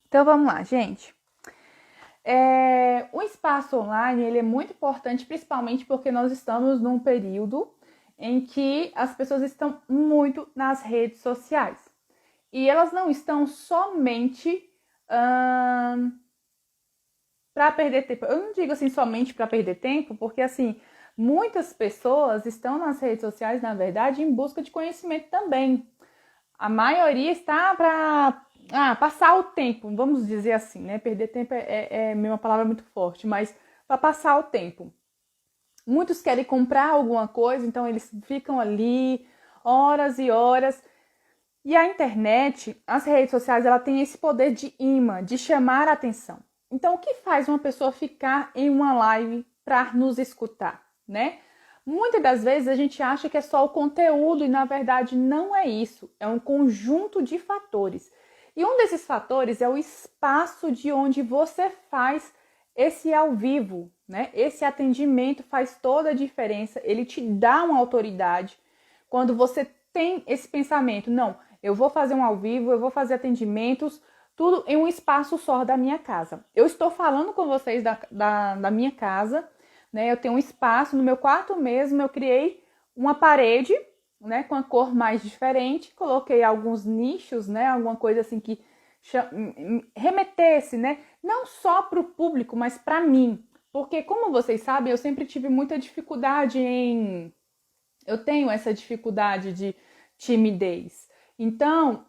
Então vamos lá, gente. O espaço online ele é muito importante, principalmente porque nós estamos num período em que as pessoas estão muito nas redes sociais. E elas não estão somente para perder tempo. Eu não digo assim somente para perder tempo, porque assim, muitas pessoas estão nas redes sociais, na verdade, em busca de conhecimento também. A maioria está para passar o tempo, vamos dizer assim, né? Perder tempo é uma palavra muito forte, mas para passar o tempo. Muitos querem comprar alguma coisa, então eles ficam ali horas e horas. E a internet, as redes sociais, ela tem esse poder de imã, de chamar a atenção. Então, o que faz uma pessoa ficar em uma live para nos escutar, né? Muitas das vezes a gente acha que é só o conteúdo e na verdade não é isso, é um conjunto de fatores. E um desses fatores é o espaço de onde você faz esse ao vivo, né? Esse atendimento faz toda a diferença, ele te dá uma autoridade. Quando você tem esse pensamento, não, eu vou fazer um ao vivo, eu vou fazer atendimentos, tudo em um espaço só da minha casa. Eu estou falando com vocês da minha casa, né? Eu tenho um espaço, no meu quarto mesmo, eu criei uma parede, né, com a cor mais diferente, coloquei alguns nichos, né, alguma coisa assim que remetesse, né, não só para o público, mas para mim. Porque, como vocês sabem, eu sempre tive muita dificuldade eu tenho essa dificuldade de timidez. Então,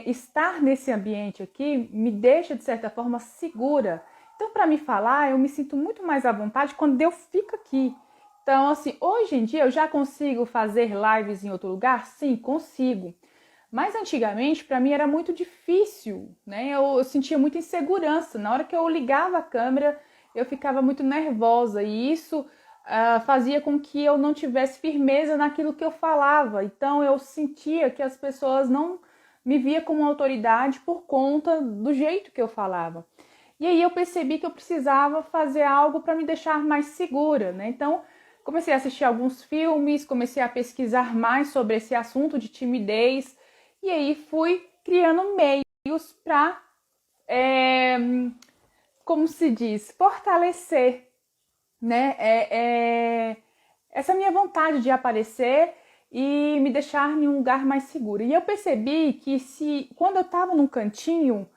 estar nesse ambiente aqui me deixa, de certa forma, segura. Então, para me falar, eu me sinto muito mais à vontade quando eu fico aqui. Então, assim, hoje em dia eu já consigo fazer lives em outro lugar? Sim, consigo. Mas antigamente, para mim, era muito difícil, né? Eu sentia muita insegurança. Na hora que eu ligava a câmera, eu ficava muito nervosa. E isso fazia com que eu não tivesse firmeza naquilo que eu falava. Então eu sentia que as pessoas não me via como autoridade por conta do jeito que eu falava. E aí eu percebi que eu precisava fazer algo para me deixar mais segura, né? Então comecei a assistir alguns filmes, comecei a pesquisar mais sobre esse assunto de timidez e aí fui criando meios para, como se diz, fortalecer, né? Essa minha vontade de aparecer e me deixar em um lugar mais seguro. E eu percebi que quando eu estava num cantinho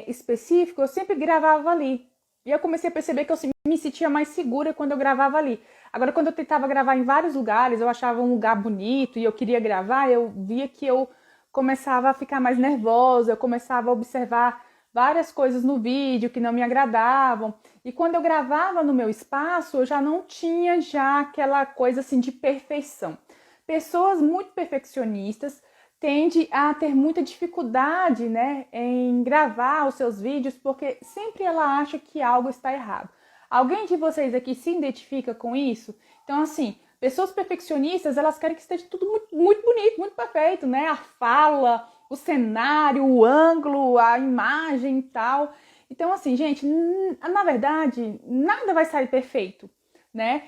específico, eu sempre gravava ali. E eu comecei a perceber que eu me sentia mais segura quando eu gravava ali. Agora, quando eu tentava gravar em vários lugares, eu achava um lugar bonito e eu queria gravar, eu via que eu começava a ficar mais nervosa, eu começava a observar várias coisas no vídeo que não me agradavam. E quando eu gravava no meu espaço, eu já não tinha já aquela coisa assim de perfeição. Pessoas muito perfeccionistas tendem a ter muita dificuldade, né, em gravar os seus vídeos, porque sempre ela acha que algo está errado. Alguém de vocês aqui se identifica com isso? Então, assim, pessoas perfeccionistas, elas querem que esteja tudo muito, muito bonito, muito perfeito, né? A fala, o cenário, o ângulo, a imagem e tal. Então, assim, gente, na verdade, nada vai sair perfeito, né?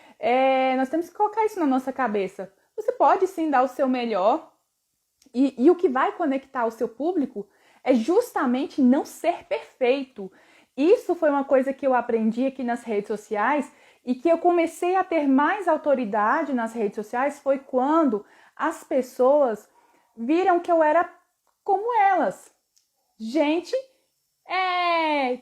Nós temos que colocar isso na nossa cabeça. Você pode sim dar o seu melhor e o que vai conectar o seu público é justamente não ser perfeito. Isso foi uma coisa que eu aprendi aqui nas redes sociais e que eu comecei a ter mais autoridade nas redes sociais foi quando as pessoas viram que eu era como elas. Gente,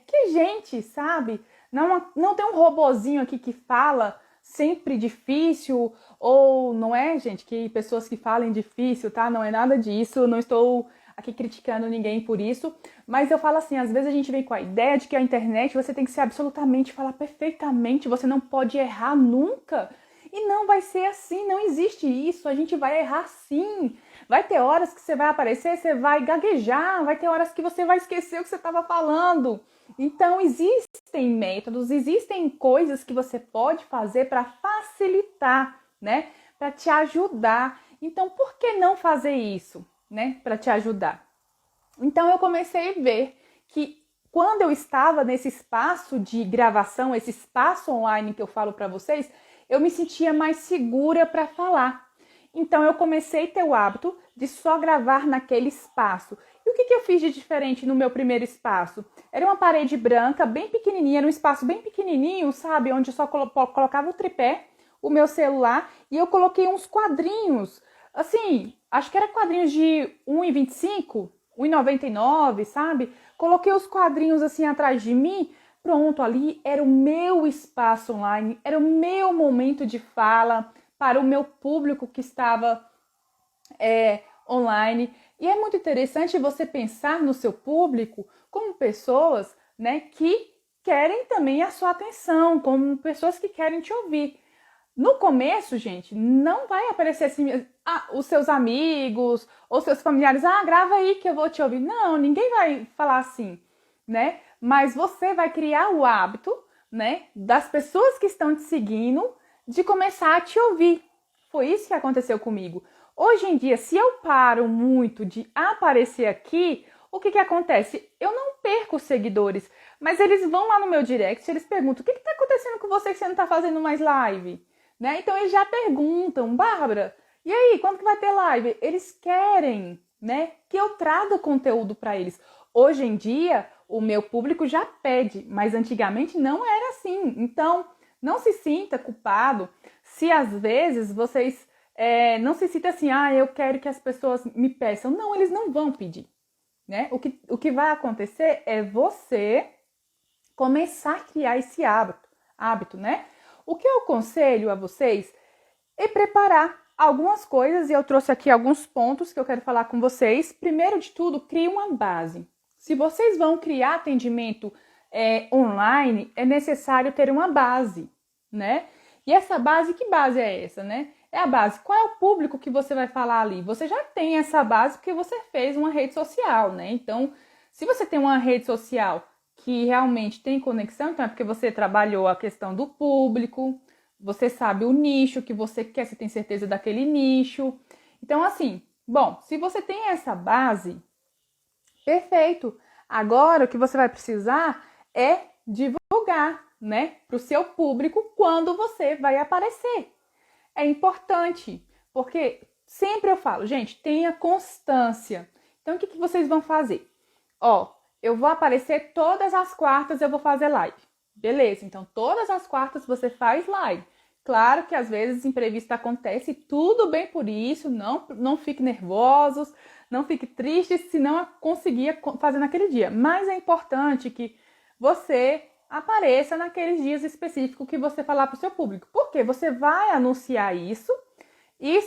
que gente, sabe? Não tem um robozinho aqui que fala sempre difícil, ou não é, gente, que pessoas que falem difícil, tá? Não é nada disso, não estou aqui criticando ninguém por isso, mas eu falo assim, às vezes a gente vem com a ideia de que a internet você tem que ser absolutamente, falar perfeitamente, você não pode errar nunca. E não vai ser assim, não existe isso, a gente vai errar sim. Vai ter horas que você vai aparecer, você vai gaguejar, vai ter horas que você vai esquecer o que você estava falando. Então, existem métodos, existem coisas que você pode fazer para facilitar, né? Para te ajudar. Então, por que não fazer isso, né? Para te ajudar. Então, eu comecei a ver que quando eu estava nesse espaço de gravação, esse espaço online que eu falo para vocês, eu me sentia mais segura para falar. Então eu comecei a ter o hábito de só gravar naquele espaço. E o que eu fiz de diferente no meu primeiro espaço? Era uma parede branca, bem pequenininha, era um espaço bem pequenininho, sabe? Onde eu só colocava o tripé, o meu celular, e eu coloquei uns quadrinhos, assim, acho que era quadrinhos de 1,25, 1,99, sabe? Coloquei os quadrinhos assim atrás de mim, pronto, ali era o meu espaço online, era o meu momento de fala para o meu público que estava online. E é muito interessante você pensar no seu público como pessoas, né, que querem também a sua atenção, como pessoas que querem te ouvir. No começo, gente, não vai aparecer assim, os seus amigos ou seus familiares, grava aí que eu vou te ouvir. Não, ninguém vai falar assim, né? Mas você vai criar o hábito, né, das pessoas que estão te seguindo de começar a te ouvir. Foi isso que aconteceu comigo. Hoje em dia, se eu paro muito de aparecer aqui, o que acontece? Eu não perco seguidores, mas eles vão lá no meu direct, eles perguntam, o que está acontecendo com você que você não está fazendo mais live? Né? Então eles já perguntam, Bárbara, e aí, quando que vai ter live? Eles querem, né, que eu traga conteúdo para eles. Hoje em dia, o meu público já pede, mas antigamente não era assim. Então, não se sinta culpado se às vezes vocês não se sinta assim, eu quero que as pessoas me peçam. Não, eles não vão pedir, né? O que vai acontecer é você começar a criar esse hábito, né? O que eu aconselho a vocês é preparar algumas coisas, e eu trouxe aqui alguns pontos que eu quero falar com vocês. Primeiro de tudo, crie uma base. Se vocês vão criar atendimento online, é necessário ter uma base, né? E essa base, que base é essa, né? É a base. Qual é o público que você vai falar ali? Você já tem essa base porque você fez uma rede social, né? Então, se você tem uma rede social que realmente tem conexão, então é porque você trabalhou a questão do público, você sabe o nicho que você quer, você tem certeza daquele nicho. Então, assim, bom, se você tem essa base, perfeito. Agora, o que você vai precisar é divulgar, né, para o seu público quando você vai aparecer. É importante, porque sempre eu falo, gente, tenha constância. Então, o que vocês vão fazer? Eu vou aparecer todas as quartas, eu vou fazer live. Beleza, então todas as quartas você faz live. Claro que às vezes imprevisto acontece, tudo bem por isso, não fique nervosos, não fique triste se não conseguir fazer naquele dia. Mas é importante que você apareça naqueles dias específicos que você falar para o seu público. Porque você vai anunciar isso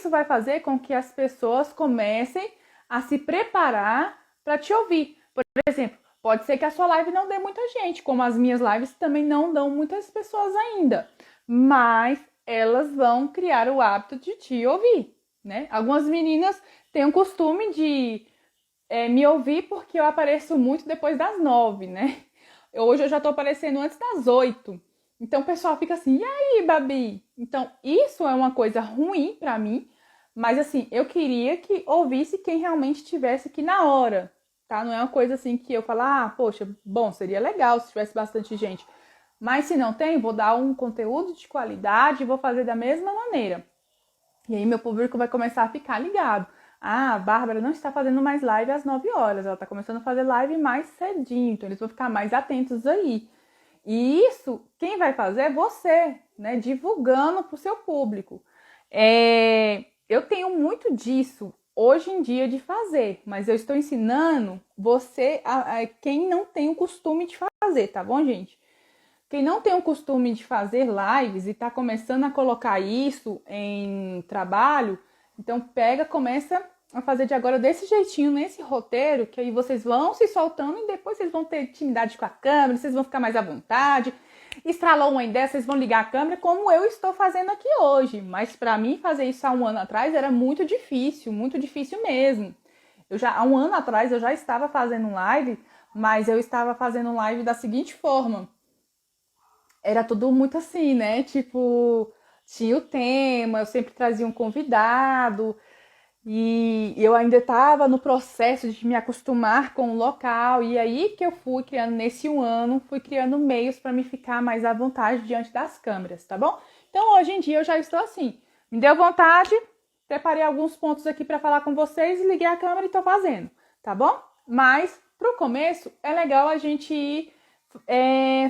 vai fazer com que as pessoas comecem a se preparar para te ouvir. Por exemplo, pode ser que a sua live não dê muita gente, como as minhas lives também não dão muitas pessoas ainda. Mas elas vão criar o hábito de te ouvir, né? Algumas meninas têm o costume de me ouvir porque eu apareço muito depois das 9, né? Hoje eu já tô aparecendo antes das 8. Então o pessoal fica assim, e aí, Babi? Então isso é uma coisa ruim pra mim, mas assim, eu queria que ouvisse quem realmente estivesse aqui na hora, tá? Não é uma coisa assim que eu falo, poxa, bom, seria legal se tivesse bastante gente. Mas se não tem, vou dar um conteúdo de qualidade e vou fazer da mesma maneira. E aí meu público vai começar a ficar ligado. A Bárbara não está fazendo mais live às 9 horas, ela está começando a fazer live mais cedinho, então eles vão ficar mais atentos aí. E isso, quem vai fazer é você, né? Divulgando para o seu público. Eu tenho muito disso hoje em dia de fazer, mas eu estou ensinando você a quem não tem o costume de fazer, tá bom, gente? Quem não tem o costume de fazer lives e está começando a colocar isso em trabalho, então começa a fazer de agora desse jeitinho, nesse roteiro, que aí vocês vão se soltando e depois vocês vão ter intimidade com a câmera, vocês vão ficar mais à vontade. Estralou uma ideia, vocês vão ligar a câmera como eu estou fazendo aqui hoje. Mas para mim fazer isso há um ano atrás era muito difícil mesmo. Há um ano atrás eu já estava fazendo live, mas eu estava fazendo live da seguinte forma. Era tudo muito assim, né? Tipo, tinha o tema, eu sempre trazia um convidado e eu ainda estava no processo de me acostumar com o local. E aí que eu fui criando, nesse um ano, fui criando meios para me ficar mais à vontade diante das câmeras, tá bom? Então, hoje em dia eu já estou assim. Me deu vontade, preparei alguns pontos aqui para falar com vocês, liguei a câmera e estou fazendo, tá bom? Mas, para o começo, é legal a gente ir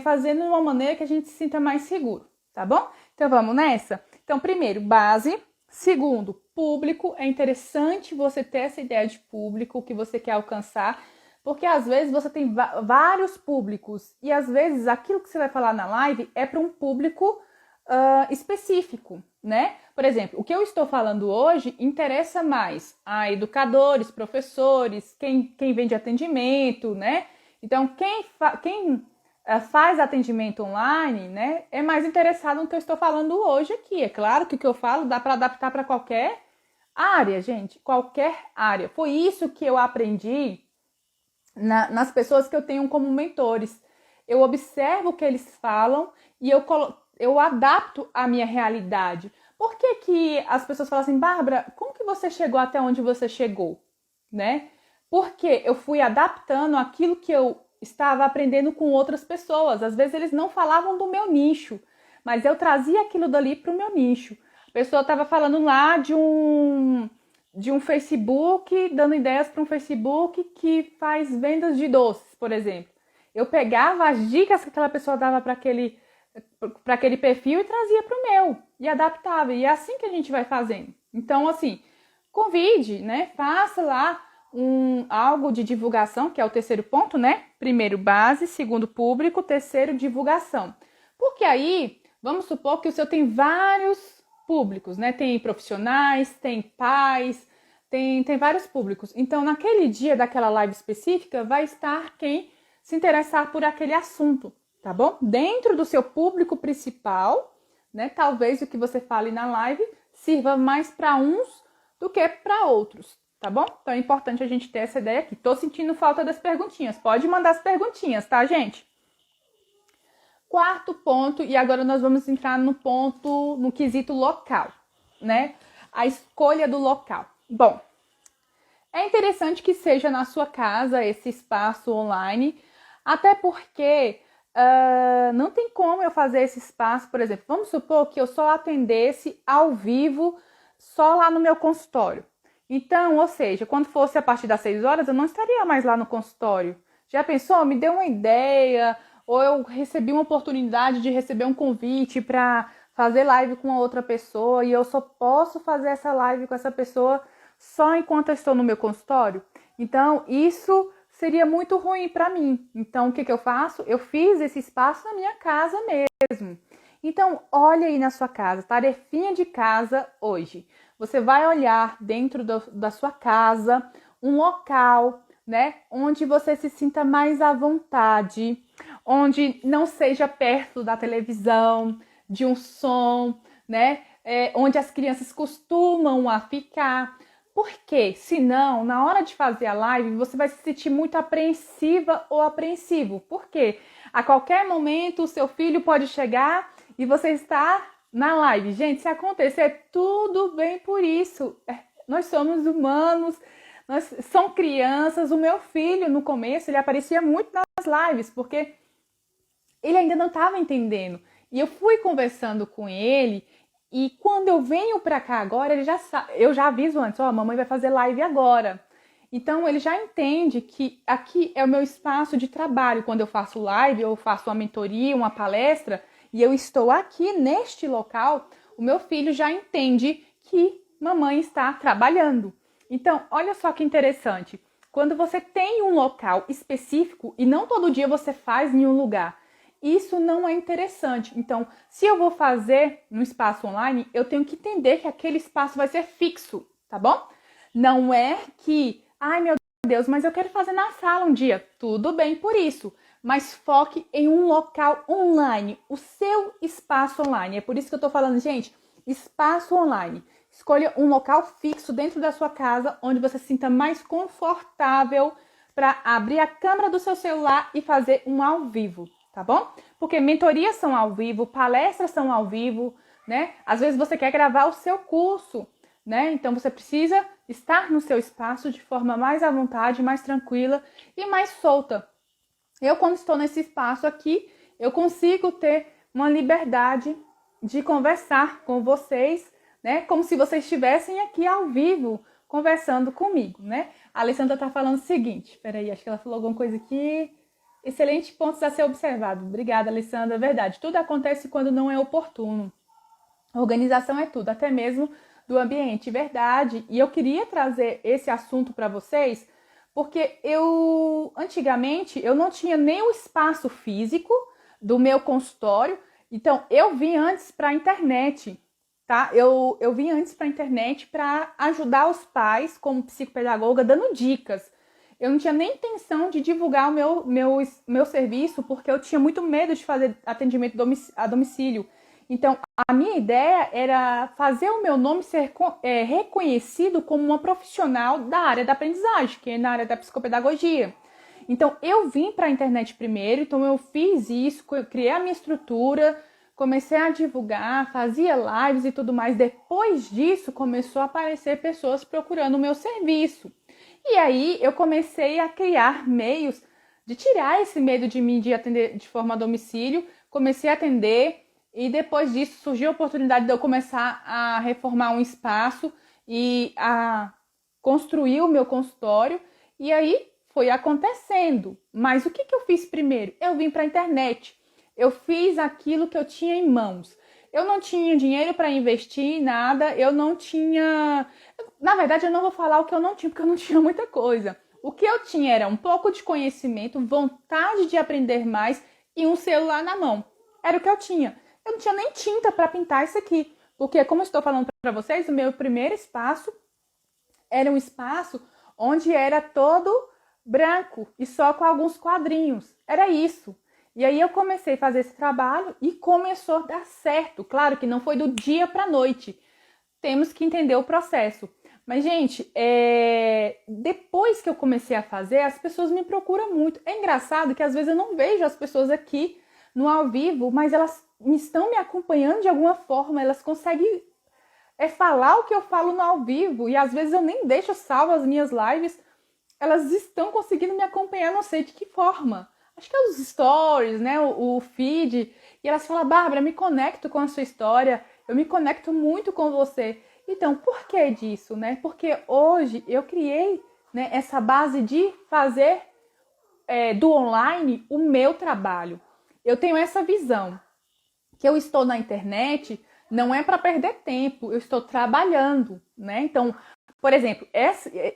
fazendo de uma maneira que a gente se sinta mais seguro, tá bom? Então, vamos nessa? Então, primeiro, base. Segundo, público. É interessante você ter essa ideia de público que você quer alcançar, porque às vezes você tem vários públicos e às vezes aquilo que você vai falar na live é para um público específico, né? Por exemplo, o que eu estou falando hoje interessa mais a educadores, professores, quem vende atendimento, né? Então, quem faz atendimento online, né, é mais interessado no que eu estou falando hoje aqui. É claro que o que eu falo dá para adaptar para qualquer área, gente, qualquer área. Foi isso que eu aprendi nas pessoas que eu tenho como mentores. Eu observo o que eles falam e eu adapto a minha realidade. Por que que as pessoas falam assim, Bárbara, como que você chegou até onde você chegou, né? Porque eu fui adaptando aquilo que eu estava aprendendo com outras pessoas. Às vezes eles não falavam do meu nicho, mas eu trazia aquilo dali para o meu nicho. A pessoa estava falando lá de um Facebook, dando ideias para um Facebook que faz vendas de doces, por exemplo. Eu pegava as dicas que aquela pessoa dava para aquele perfil e trazia para o meu, e adaptava. E é assim que a gente vai fazendo. Então, assim, convide, né? Faça lá algo de divulgação, que é o terceiro ponto, né? Primeiro, base. Segundo, público. Terceiro, divulgação. Porque aí, vamos supor que o seu tem vários públicos, né? Tem profissionais, tem pais, tem vários públicos. Então, naquele dia daquela live específica, vai estar quem se interessar por aquele assunto, tá bom? Dentro do seu público principal, né? Talvez o que você fale na live sirva mais para uns do que para outros, tá bom? Então é importante a gente ter essa ideia aqui. Tô sentindo falta das perguntinhas. Pode mandar as perguntinhas, tá, gente? Quarto ponto, e agora nós vamos entrar no quesito local, né? A escolha do local. Bom, é interessante que seja na sua casa esse espaço online, até porque não tem como eu fazer esse espaço, por exemplo, vamos supor que eu só atendesse ao vivo só lá no meu consultório. Então, ou seja, quando fosse a partir das 6 horas, eu não estaria mais lá no consultório. Já pensou? Me deu uma ideia, ou eu recebi uma oportunidade de receber um convite para fazer live com uma outra pessoa e eu só posso fazer essa live com essa pessoa só enquanto eu estou no meu consultório. Então, isso seria muito ruim para mim. Então, o que eu faço? Eu fiz esse espaço na minha casa mesmo. Então, olha aí na sua casa, tarefinha de casa hoje. Você vai olhar dentro da sua casa um local, né, onde você se sinta mais à vontade, onde não seja perto da televisão, de um som, né, onde as crianças costumam a ficar. Porque, senão, na hora de fazer a live, você vai se sentir muito apreensiva ou apreensivo. Por quê? A qualquer momento, o seu filho pode chegar e você está na live. Gente, se acontecer, tudo bem por isso. Nós somos humanos, são crianças. O meu filho, no começo, ele aparecia muito nas lives, porque ele ainda não estava entendendo. E eu fui conversando com ele, e quando eu venho pra cá agora, eu já aviso antes, a mamãe vai fazer live agora. Então, ele já entende que aqui é o meu espaço de trabalho. Quando eu faço live, eu faço uma mentoria, uma palestra, e eu estou aqui neste local, o meu filho já entende que mamãe está trabalhando. Então, olha só que interessante. Quando você tem um local específico, e não todo dia você faz em um lugar, isso não é interessante. Então, se eu vou fazer no espaço online, eu tenho que entender que aquele espaço vai ser fixo, tá bom? Não é que, ai meu Deus, mas eu quero fazer na sala um dia. Tudo bem por isso, mas foque em um local online, o seu espaço online. É por isso que eu tô falando, gente, espaço online. Escolha um local fixo dentro da sua casa, onde você se sinta mais confortável para abrir a câmera do seu celular e fazer um ao vivo. Tá bom? Porque mentorias são ao vivo, palestras são ao vivo, né? Às vezes você quer gravar o seu curso, né? Então você precisa estar no seu espaço de forma mais à vontade, mais tranquila e mais solta. Eu, quando estou nesse espaço aqui, eu consigo ter uma liberdade de conversar com vocês, né? Como se vocês estivessem aqui ao vivo conversando comigo, né? A Alessandra tá falando o seguinte, peraí, acho que ela falou alguma coisa aqui. Excelente pontos a ser observado. Obrigada, Alessandra. É verdade, tudo acontece quando não é oportuno. Organização é tudo, até mesmo do ambiente, verdade. E eu queria trazer esse assunto para vocês, porque antigamente, eu não tinha nem o espaço físico do meu consultório, então eu vim antes para a internet, tá? Eu vim antes para a internet para ajudar os pais, como psicopedagoga, dando dicas. Eu não tinha nem intenção de divulgar o meu serviço, porque eu tinha muito medo de fazer atendimento a domicílio. Então, a minha ideia era fazer o meu nome ser reconhecido como uma profissional da área da aprendizagem, que é na área da psicopedagogia. Então, eu vim para a internet primeiro, então eu fiz isso, criei a minha estrutura, comecei a divulgar, fazia lives e tudo mais. Depois disso, começou a aparecer pessoas procurando o meu serviço. E aí, eu comecei a criar meios de tirar esse medo de mim de atender de forma a domicílio, comecei a atender. E depois disso surgiu a oportunidade de eu começar a reformar um espaço e a construir o meu consultório. E aí foi acontecendo. Mas o que eu fiz primeiro? Eu vim para a internet. Eu fiz aquilo que eu tinha em mãos. Eu não tinha dinheiro para investir em nada. Eu não tinha... Na verdade, eu não vou falar o que eu não tinha, porque eu não tinha muita coisa. O que eu tinha era um pouco de conhecimento, vontade de aprender mais e um celular na mão. Era o que eu tinha. Eu não tinha nem tinta para pintar isso aqui, porque, como eu estou falando para vocês, o meu primeiro espaço era um espaço onde era todo branco e só com alguns quadrinhos. Era isso. E aí eu comecei a fazer esse trabalho e começou a dar certo. Claro que não foi do dia para a noite. Temos que entender o processo. Mas, gente, depois que eu comecei a fazer, as pessoas me procuram muito. É engraçado que às vezes eu não vejo as pessoas aqui no ao vivo, mas elas estão me acompanhando de alguma forma, elas conseguem falar o que eu falo no ao vivo, e às vezes eu nem deixo salvo as minhas lives, elas estão conseguindo me acompanhar, não sei de que forma. Acho que é os stories, né, o feed, e elas falam: Bárbara, me conecto com a sua história, eu me conecto muito com você. Então, por que disso, né? Porque hoje eu criei, né, essa base de fazer do online o meu trabalho. Eu tenho essa visão, que eu estou na internet não é para perder tempo, eu estou trabalhando, né? Então, por exemplo,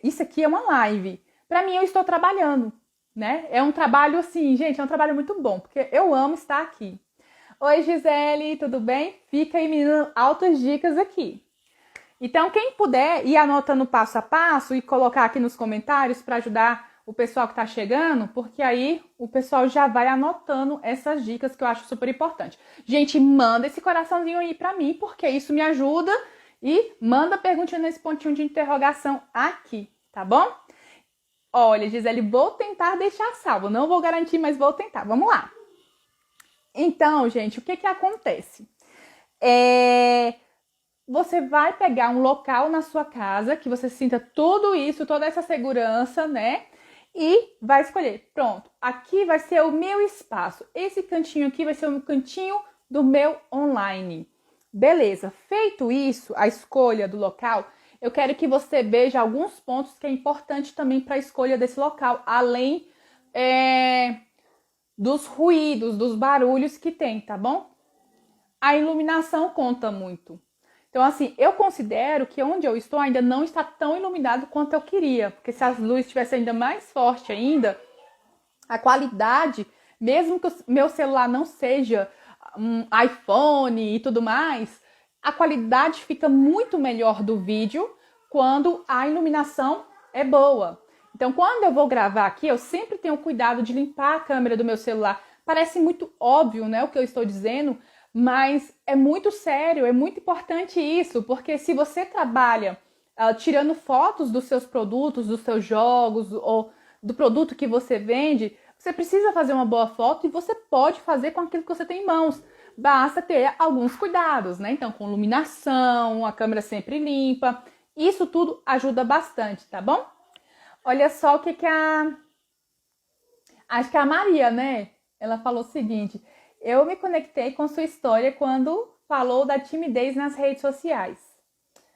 isso aqui é uma live. Para mim, eu estou trabalhando, né? É um trabalho assim, gente, é um trabalho muito bom, porque eu amo estar aqui. Oi, Gisele, tudo bem? Fica aí me dando altas dicas aqui. Então, quem puder ir anotando passo a passo e colocar aqui nos comentários para ajudar o pessoal que está chegando, porque aí o pessoal já vai anotando essas dicas que eu acho super importante. Gente, manda esse coraçãozinho aí para mim, porque isso me ajuda, e manda perguntinha nesse pontinho de interrogação aqui, tá bom? Olha, Gisele, vou tentar deixar salvo, não vou garantir, mas vou tentar. Vamos lá. Então, gente, o que acontece? Você vai pegar um local na sua casa que você sinta tudo isso, toda essa segurança, né? E vai escolher, pronto, aqui vai ser o meu espaço. Esse cantinho aqui vai ser o cantinho do meu online. Beleza, feito isso, a escolha do local, eu quero que você veja alguns pontos que é importante também para a escolha desse local, além dos ruídos, dos barulhos que tem, tá bom? A iluminação conta muito. Então, assim, eu considero que onde eu estou ainda não está tão iluminado quanto eu queria. Porque se as luzes estivessem ainda mais forte ainda, a qualidade, mesmo que o meu celular não seja um iPhone e tudo mais, a qualidade fica muito melhor do vídeo quando a iluminação é boa. Então, quando eu vou gravar aqui, eu sempre tenho cuidado de limpar a câmera do meu celular. Parece muito óbvio, né, o que eu estou dizendo, mas é muito sério, é muito importante isso, porque se você trabalha tirando fotos dos seus produtos, dos seus jogos ou do produto que você vende, você precisa fazer uma boa foto e você pode fazer com aquilo que você tem em mãos. Basta ter alguns cuidados, né? Então, com iluminação, a câmera sempre limpa, isso tudo ajuda bastante, tá bom? Olha só o que acho que é a Maria, né? Ela falou o seguinte: eu me conectei com sua história quando falou da timidez nas redes sociais.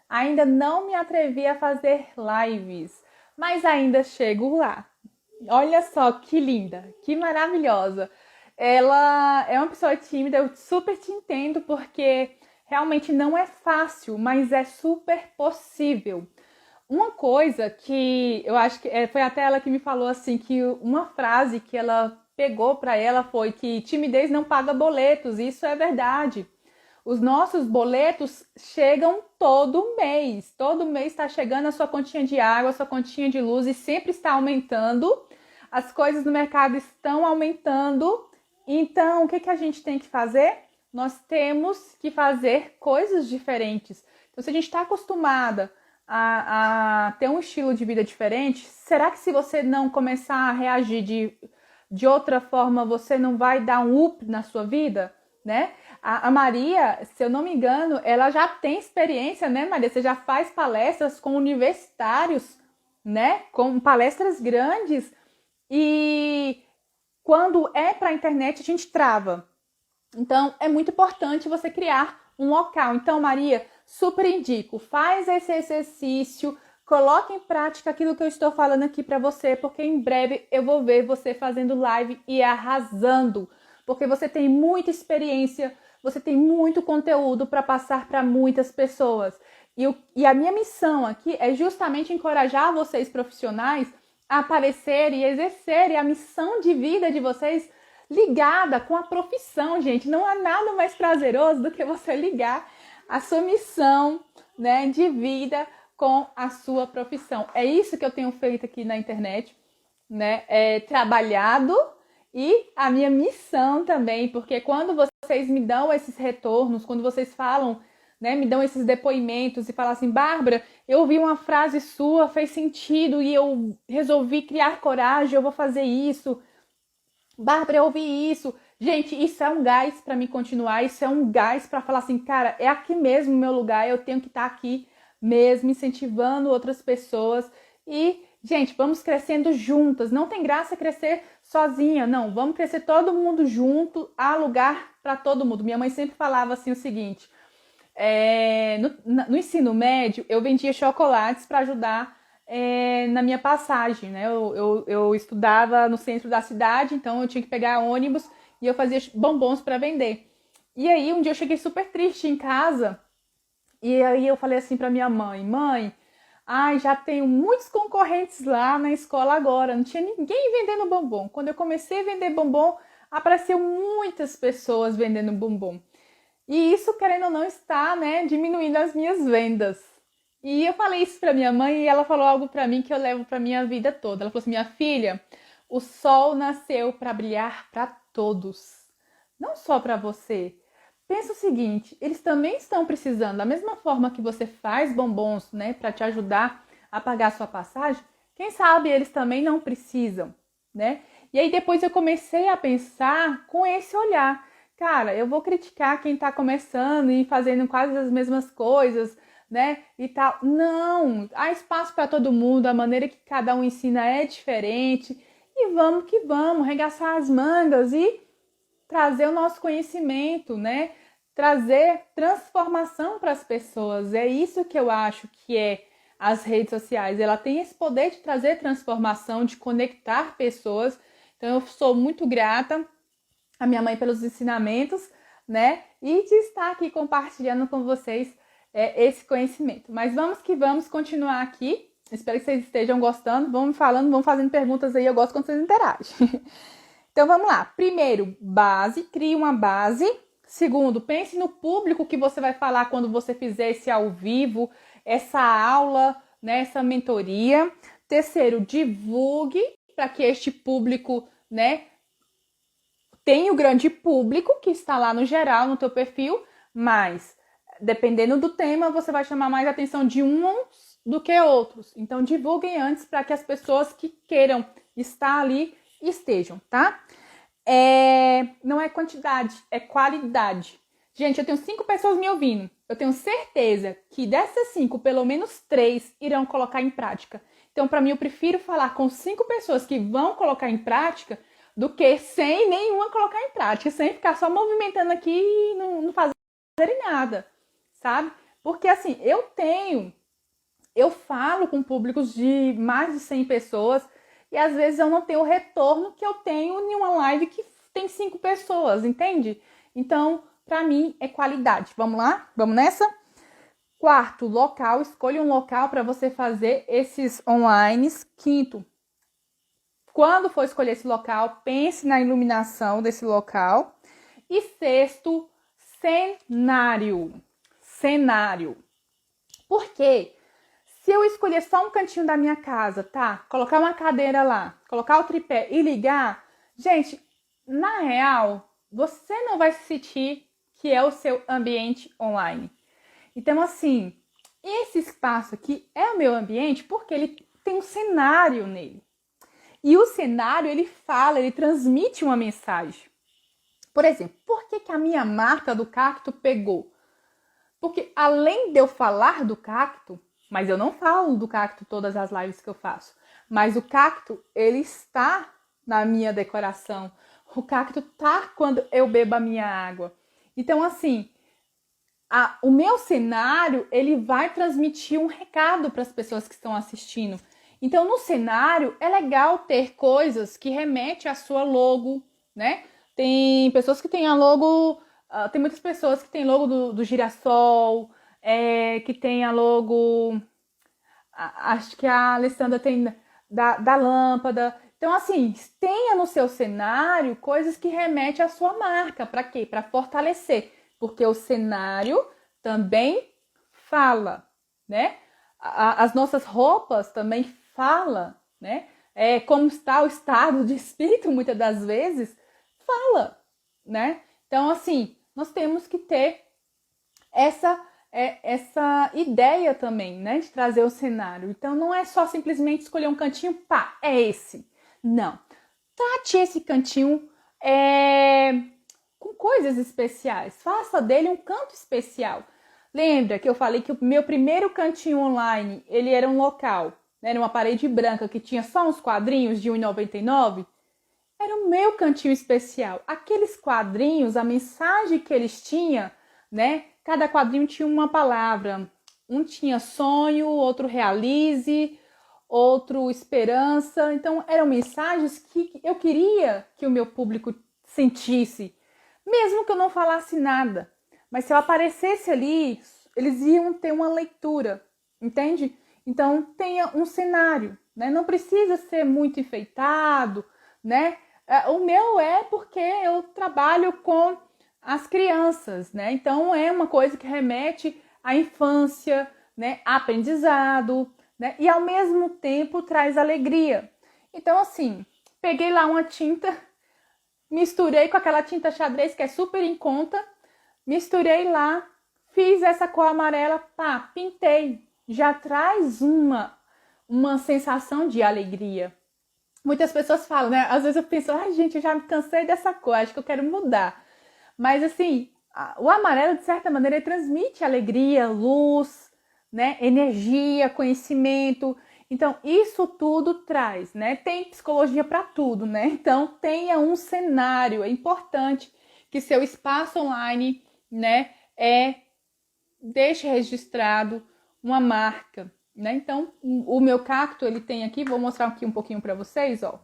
Ainda não me atrevi a fazer lives, mas ainda chego lá. Olha só que linda, que maravilhosa. Ela é uma pessoa tímida, eu super te entendo, porque realmente não é fácil, mas é super possível. Uma coisa que eu acho que foi até ela que me falou assim, que uma frase que ela pegou para ela foi que timidez não paga boletos. Isso é verdade. Os nossos boletos chegam todo mês. Todo mês está chegando a sua continha de água, a sua continha de luz e sempre está aumentando. As coisas no mercado estão aumentando. Então, o que que a gente tem que fazer? Nós temos que fazer coisas diferentes. Então, se a gente está acostumada a ter um estilo de vida diferente, será que se você não começar a reagir de outra forma, você não vai dar um up na sua vida, né? A Maria, se eu não me engano, ela já tem experiência, né, Maria? Você já faz palestras com universitários, né? Com palestras grandes. E quando é para a internet, a gente trava. Então, é muito importante você criar um local. Então, Maria, super indico, faz esse exercício, coloque em prática aquilo que eu estou falando aqui para você, porque em breve eu vou ver você fazendo live e arrasando, porque você tem muita experiência, você tem muito conteúdo para passar para muitas pessoas. E a minha missão aqui é justamente encorajar vocês profissionais a aparecerem e exercerem a missão de vida de vocês ligada com a profissão, gente. Não há nada mais prazeroso do que você ligar a sua missão, né, de vida com a sua profissão. É isso que eu tenho feito aqui na internet, né? Trabalhado e a minha missão também, porque quando vocês me dão esses retornos, quando vocês falam, né, me dão esses depoimentos e falam assim, Bárbara, eu ouvi uma frase sua, fez sentido e eu resolvi criar coragem, eu vou fazer isso. Bárbara, eu ouvi isso. Gente, isso é um gás para me continuar, isso é um gás para falar assim, cara, é aqui mesmo o meu lugar, eu tenho que estar aqui mesmo, incentivando outras pessoas. E, gente, vamos crescendo juntas. Não tem graça crescer sozinha, não. Vamos crescer todo mundo junto, há lugar para todo mundo. Minha mãe sempre falava assim o seguinte, no ensino médio, eu vendia chocolates para ajudar na minha passagem, né? Eu estudava no centro da cidade, então eu tinha que pegar ônibus e eu fazia bombons para vender. E aí um dia eu cheguei super triste em casa e aí eu falei assim para minha mãe, mãe, ai, já tenho muitos concorrentes lá na escola agora, não tinha ninguém vendendo bombom. Quando eu comecei a vender bombom, apareceu muitas pessoas vendendo bombom. E isso, querendo ou não, está, né, diminuindo as minhas vendas. E eu falei isso para minha mãe e ela falou algo para mim que eu levo para minha vida toda. Ela falou assim, minha filha, o sol nasceu para brilhar para todos, não só para você. Pensa o seguinte, eles também estão precisando, da mesma forma que você faz bombons, né, para te ajudar a pagar a sua passagem, quem sabe eles também não precisam, né? E aí depois eu comecei a pensar com esse olhar. Cara, eu vou criticar quem tá começando e fazendo quase as mesmas coisas, né? E tal. Não, há espaço para todo mundo, a maneira que cada um ensina é diferente. E vamos que vamos, arregaçar as mangas e trazer o nosso conhecimento, né? Trazer transformação para as pessoas. É isso que eu acho que é as redes sociais. Ela tem esse poder de trazer transformação, de conectar pessoas. Então eu sou muito grata a minha mãe pelos ensinamentos, né? E de estar aqui compartilhando com vocês esse conhecimento. Mas vamos que vamos continuar aqui. Espero que vocês estejam gostando. Vão me falando, vão fazendo perguntas aí. Eu gosto quando vocês interagem. Então vamos lá. Primeiro, base. Crie uma base. Segundo, pense no público que você vai falar quando você fizer esse ao vivo, essa aula, né, essa mentoria. Terceiro, divulgue para que este público, né, tem o grande público que está lá no geral, no teu perfil, mas dependendo do tema, você vai chamar mais atenção de uns do que outros. Então, divulguem antes para que as pessoas que queiram estar ali estejam, tá? Não é quantidade, é qualidade. Gente, eu tenho 5 pessoas me ouvindo. Eu tenho certeza que dessas 5, pelo menos 3 irão colocar em prática. Então, para mim, eu prefiro falar com 5 pessoas que vão colocar em prática do que sem nenhuma colocar em prática, sem ficar só movimentando aqui e não fazerem nada, sabe? Porque assim, eu tenho eu falo com públicos de mais de 100 pessoas e às vezes eu não tenho o retorno que eu tenho em uma live que tem 5 pessoas, entende? Então, para mim, é qualidade. Vamos lá? Vamos nessa? Quarto, local. Escolha um local para você fazer esses online. Quinto, quando for escolher esse local, pense na iluminação desse local. E sexto, cenário. Cenário. Por quê? Se eu escolher só um cantinho da minha casa, tá? Colocar uma cadeira lá, colocar o tripé e ligar, gente, na real, você não vai sentir que é o seu ambiente online. Então, assim, esse espaço aqui é o meu ambiente porque ele tem um cenário nele. E o cenário, ele fala, ele transmite uma mensagem. Por exemplo, por que a minha marca do cacto pegou? Porque além de eu falar do cacto, mas eu não falo do cacto todas as lives que eu faço, mas o cacto, ele está na minha decoração. O cacto tá quando eu bebo a minha água. Então, assim, o meu cenário, ele vai transmitir um recado para as pessoas que estão assistindo. Então, no cenário, é legal ter coisas que remetem à sua logo, né? Tem pessoas que têm a logo... tem muitas pessoas que têm logo do girassol, que tem a logo... acho que a Alessandra tem da lâmpada. Então, assim, tenha no seu cenário coisas que remetem à sua marca. Para quê? Para fortalecer. Porque o cenário também fala, né? As nossas roupas também falam, né? Como está o estado de espírito, muitas das vezes, fala, né? Então, assim, nós temos que ter essa ideia também, né? De trazer o cenário. Então, não é só simplesmente escolher um cantinho, pá, é esse. Não. Trate esse cantinho com coisas especiais. Faça dele um canto especial. Lembra que eu falei que o meu primeiro cantinho online, ele era um local, né? Era uma parede branca que tinha só uns quadrinhos de R$1,99? Era o meu cantinho especial. Aqueles quadrinhos, a mensagem que eles tinham, né? Cada quadrinho tinha uma palavra. Um tinha sonho, outro realize, outro esperança. Então, eram mensagens que eu queria que o meu público sentisse, mesmo que eu não falasse nada. Mas se eu aparecesse ali, eles iam ter uma leitura, entende? Então, tenha um cenário, né? Não precisa ser muito enfeitado, né? O meu é porque eu trabalho com as crianças, né? Então, é uma coisa que remete à infância, né? Aprendizado, né? E, ao mesmo tempo, traz alegria. Então, assim, peguei lá uma tinta, misturei com aquela tinta xadrez que é super em conta, misturei lá, fiz essa cor amarela, pá, pintei. Já traz uma sensação de alegria. Muitas pessoas falam, né? Às vezes eu penso, ai gente, eu já me cansei dessa cor, acho que eu quero mudar. Mas assim, o amarelo, de certa maneira, ele transmite alegria, luz, né? Energia, conhecimento. Então, isso tudo traz, né? Tem psicologia para tudo, né? Então, tenha um cenário. É importante que seu espaço online, né, deixe registrado uma marca, né? Então, o meu cacto, ele tem aqui, vou mostrar aqui um pouquinho para vocês, ó.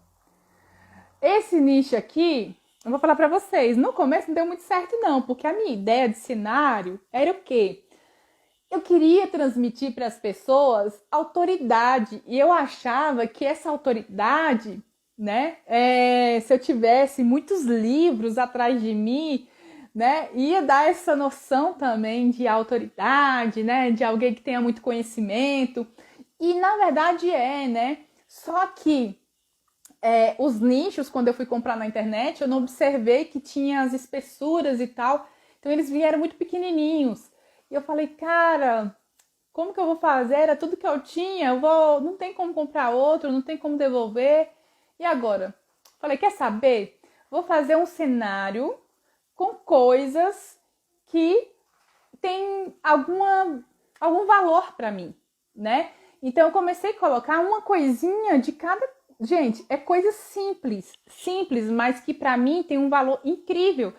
Esse nicho aqui, eu vou falar para vocês, no começo não deu muito certo não, porque a minha ideia de cenário era o quê? Eu queria transmitir para as pessoas autoridade, e eu achava que essa autoridade, né, se eu tivesse muitos livros atrás de mim, né, ia dar essa noção também de autoridade, né, de alguém que tenha muito conhecimento, e na verdade né, só que os nichos, quando eu fui comprar na internet, eu não observei que tinha as espessuras e tal, então eles vieram muito pequenininhos, e eu falei, cara, como que eu vou fazer? Era tudo que eu tinha, não tem como comprar outro, não tem como devolver, e agora? Falei, quer saber? Vou fazer um cenário com coisas que tem algum valor para mim, né? Então eu comecei a colocar uma coisinha de cada... Gente, é coisa simples, mas que para mim tem um valor incrível.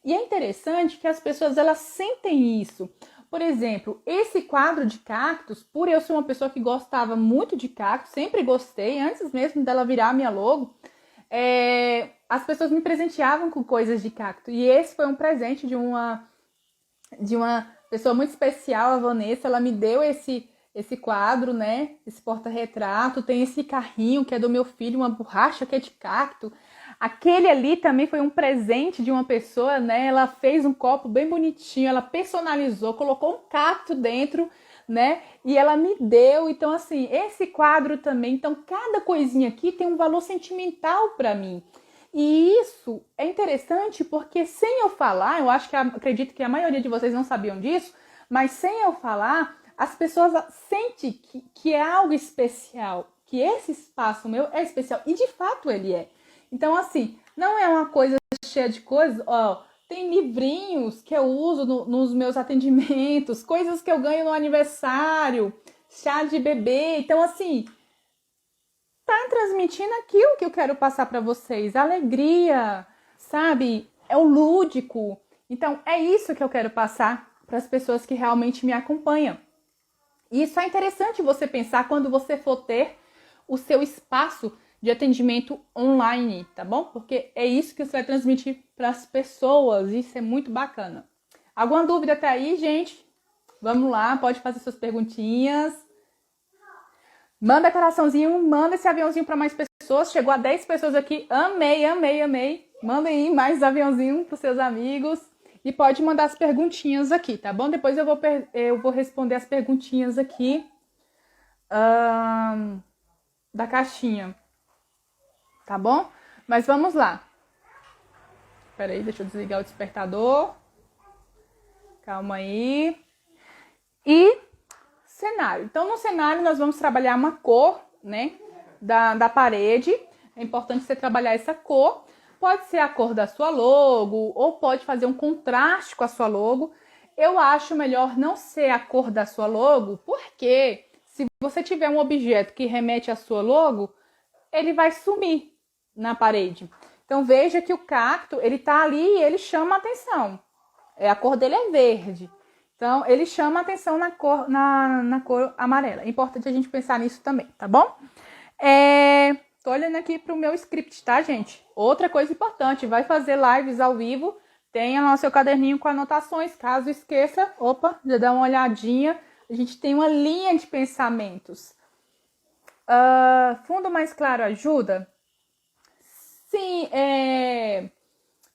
E é interessante que as pessoas, elas sentem isso. Por exemplo, esse quadro de cactos, por eu ser uma pessoa que gostava muito de cactos, sempre gostei, antes mesmo dela virar minha logo, as pessoas me presenteavam com coisas de cacto. E esse foi um presente de uma pessoa muito especial, a Vanessa. Ela me deu esse quadro, né? Esse porta-retrato. Tem esse carrinho que é do meu filho, uma borracha que é de cacto. Aquele ali também foi um presente de uma pessoa, né? Ela fez um copo bem bonitinho, ela personalizou, colocou um cacto dentro, né? E ela me deu. Então, assim, esse quadro também. Então, cada coisinha aqui tem um valor sentimental para mim. E isso é interessante porque sem eu falar, acredito que a maioria de vocês não sabiam disso, mas sem eu falar, as pessoas sentem que é algo especial, que esse espaço meu é especial. E de fato ele é. Então, assim, não é uma coisa cheia de coisas, ó. Tem livrinhos que eu uso nos meus atendimentos, coisas que eu ganho no aniversário, chá de bebê. Então, assim, tá transmitindo aquilo que eu quero passar para vocês, alegria, sabe? É o lúdico. Então, é isso que eu quero passar para as pessoas que realmente me acompanham. E isso é interessante você pensar quando você for ter o seu espaço de atendimento online, tá bom? Porque é isso que você vai transmitir para as pessoas. Isso é muito bacana. Alguma dúvida até aí, gente? Vamos lá, pode fazer suas perguntinhas. Manda coraçãozinho, manda esse aviãozinho para mais pessoas. Chegou a 10 pessoas aqui. Amei, amei, amei. Manda aí mais aviãozinho para seus amigos. E pode mandar as perguntinhas aqui, tá bom? Depois eu vou responder as perguntinhas aqui da caixinha. Tá bom? Mas vamos lá. Espera aí, deixa eu desligar o despertador. Calma aí. E cenário. Então, no cenário, nós vamos trabalhar uma cor, né, da parede. É importante você trabalhar essa cor. Pode ser a cor da sua logo, ou pode fazer um contraste com a sua logo. Eu acho melhor não ser a cor da sua logo, porque se você tiver um objeto que remete à sua logo, ele vai sumir na parede. Então, veja que o cacto, ele tá ali e ele chama a atenção. A cor dele é verde. Então, ele chama a atenção na cor amarela. É importante a gente pensar nisso também, tá bom? Tô olhando aqui pro meu script, tá, gente? Outra coisa importante, vai fazer lives ao vivo, tenha lá o seu caderninho com anotações, caso esqueça, opa, já dá uma olhadinha. A gente tem uma linha de pensamentos. Fundo mais claro ajuda? Sim,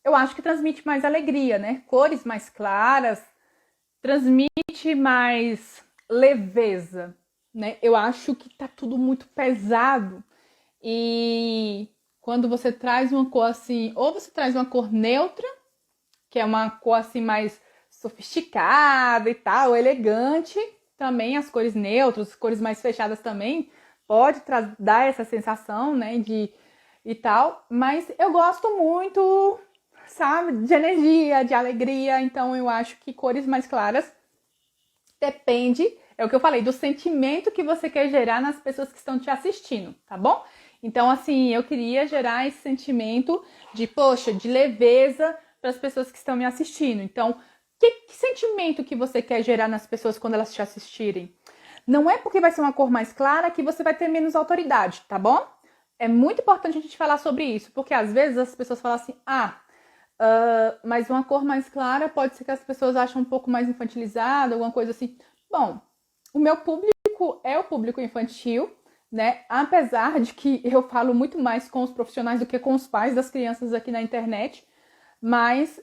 eu acho que transmite mais alegria, né? Cores mais claras, transmite mais leveza, né? Eu acho que tá tudo muito pesado e quando você traz uma cor assim, ou você traz uma cor neutra, que é uma cor assim mais sofisticada e tal, elegante, também as cores neutras, as cores mais fechadas também pode dar essa sensação, né, e tal, mas eu gosto muito, sabe, de energia, de alegria, então eu acho que cores mais claras depende, é o que eu falei, do sentimento que você quer gerar nas pessoas que estão te assistindo, tá bom? Então, assim, eu queria gerar esse sentimento de, poxa, de leveza para as pessoas que estão me assistindo. Então, que sentimento que você quer gerar nas pessoas quando elas te assistirem? Não é porque vai ser uma cor mais clara que você vai ter menos autoridade, tá bom? É muito importante a gente falar sobre isso, porque às vezes as pessoas falam assim, mas uma cor mais clara pode ser que as pessoas achem um pouco mais infantilizada, alguma coisa assim. Bom, o meu público é o público infantil, né? Apesar de que eu falo muito mais com os profissionais do que com os pais das crianças aqui na internet, mas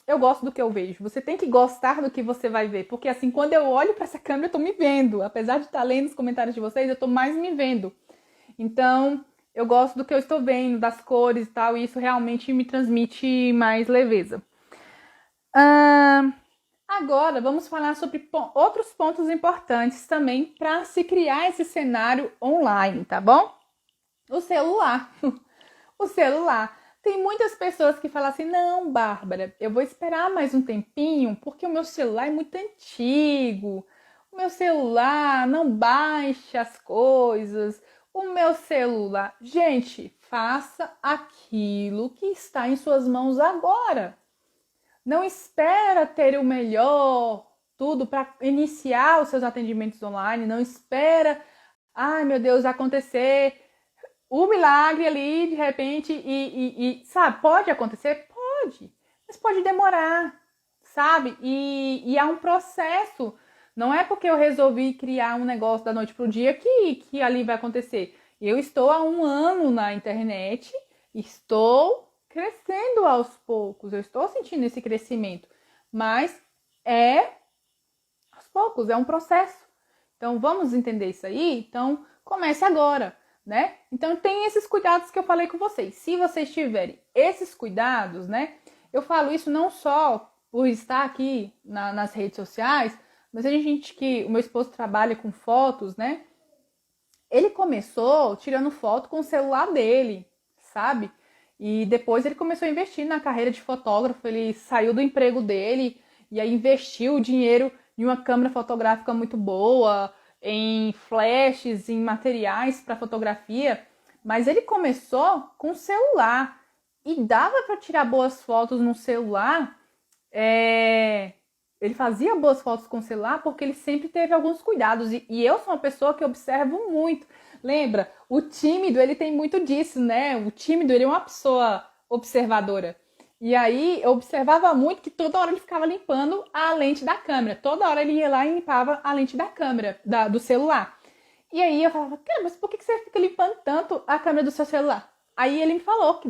eu gosto do que eu vejo. Você tem que gostar do que você vai ver, porque assim, quando eu olho para essa câmera, eu tô me vendo. Apesar de estar lendo os comentários de vocês, eu tô mais me vendo. Então, eu gosto do que eu estou vendo, das cores e tal, e isso realmente me transmite mais leveza. Agora, vamos falar sobre outros pontos importantes também para se criar esse cenário online, tá bom? O celular. O celular. Tem muitas pessoas que falam assim, não, Bárbara, eu vou esperar mais um tempinho porque o meu celular é muito antigo. O meu celular não baixa as coisas. O meu celular... Gente, faça aquilo que está em suas mãos agora. Não espera ter o melhor, tudo para iniciar os seus atendimentos online. Não espera, ai meu Deus, acontecer o milagre ali de repente sabe, pode acontecer? Pode, mas pode demorar, sabe? E há um processo. Não é porque eu resolvi criar um negócio da noite pro dia que ali vai acontecer. Eu estou há 1 ano na internet, estou crescendo aos poucos, eu estou sentindo esse crescimento, mas é aos poucos, é um processo. Então vamos entender isso aí? Então comece agora, né? Então tem esses cuidados que eu falei com vocês. Se vocês tiverem esses cuidados, né? Eu falo isso não só por estar aqui nas redes sociais, mas a gente que o meu esposo trabalha com fotos, né? Ele começou tirando foto com o celular dele, sabe? E depois ele começou a investir na carreira de fotógrafo. Ele saiu do emprego dele e aí investiu o dinheiro em uma câmera fotográfica muito boa, em flashes, em materiais para fotografia. Mas ele começou com o celular e dava para tirar boas fotos no celular. Ele fazia boas fotos com o celular porque ele sempre teve alguns cuidados. E eu sou uma pessoa que observo muito. Lembra? O tímido, ele tem muito disso, né? O tímido, ele é uma pessoa observadora. E aí, eu observava muito que toda hora ele ficava limpando a lente da câmera. Toda hora ele ia lá e limpava a lente da câmera, do celular. E aí eu falava, cara, mas por que você fica limpando tanto a câmera do seu celular? Aí ele me falou que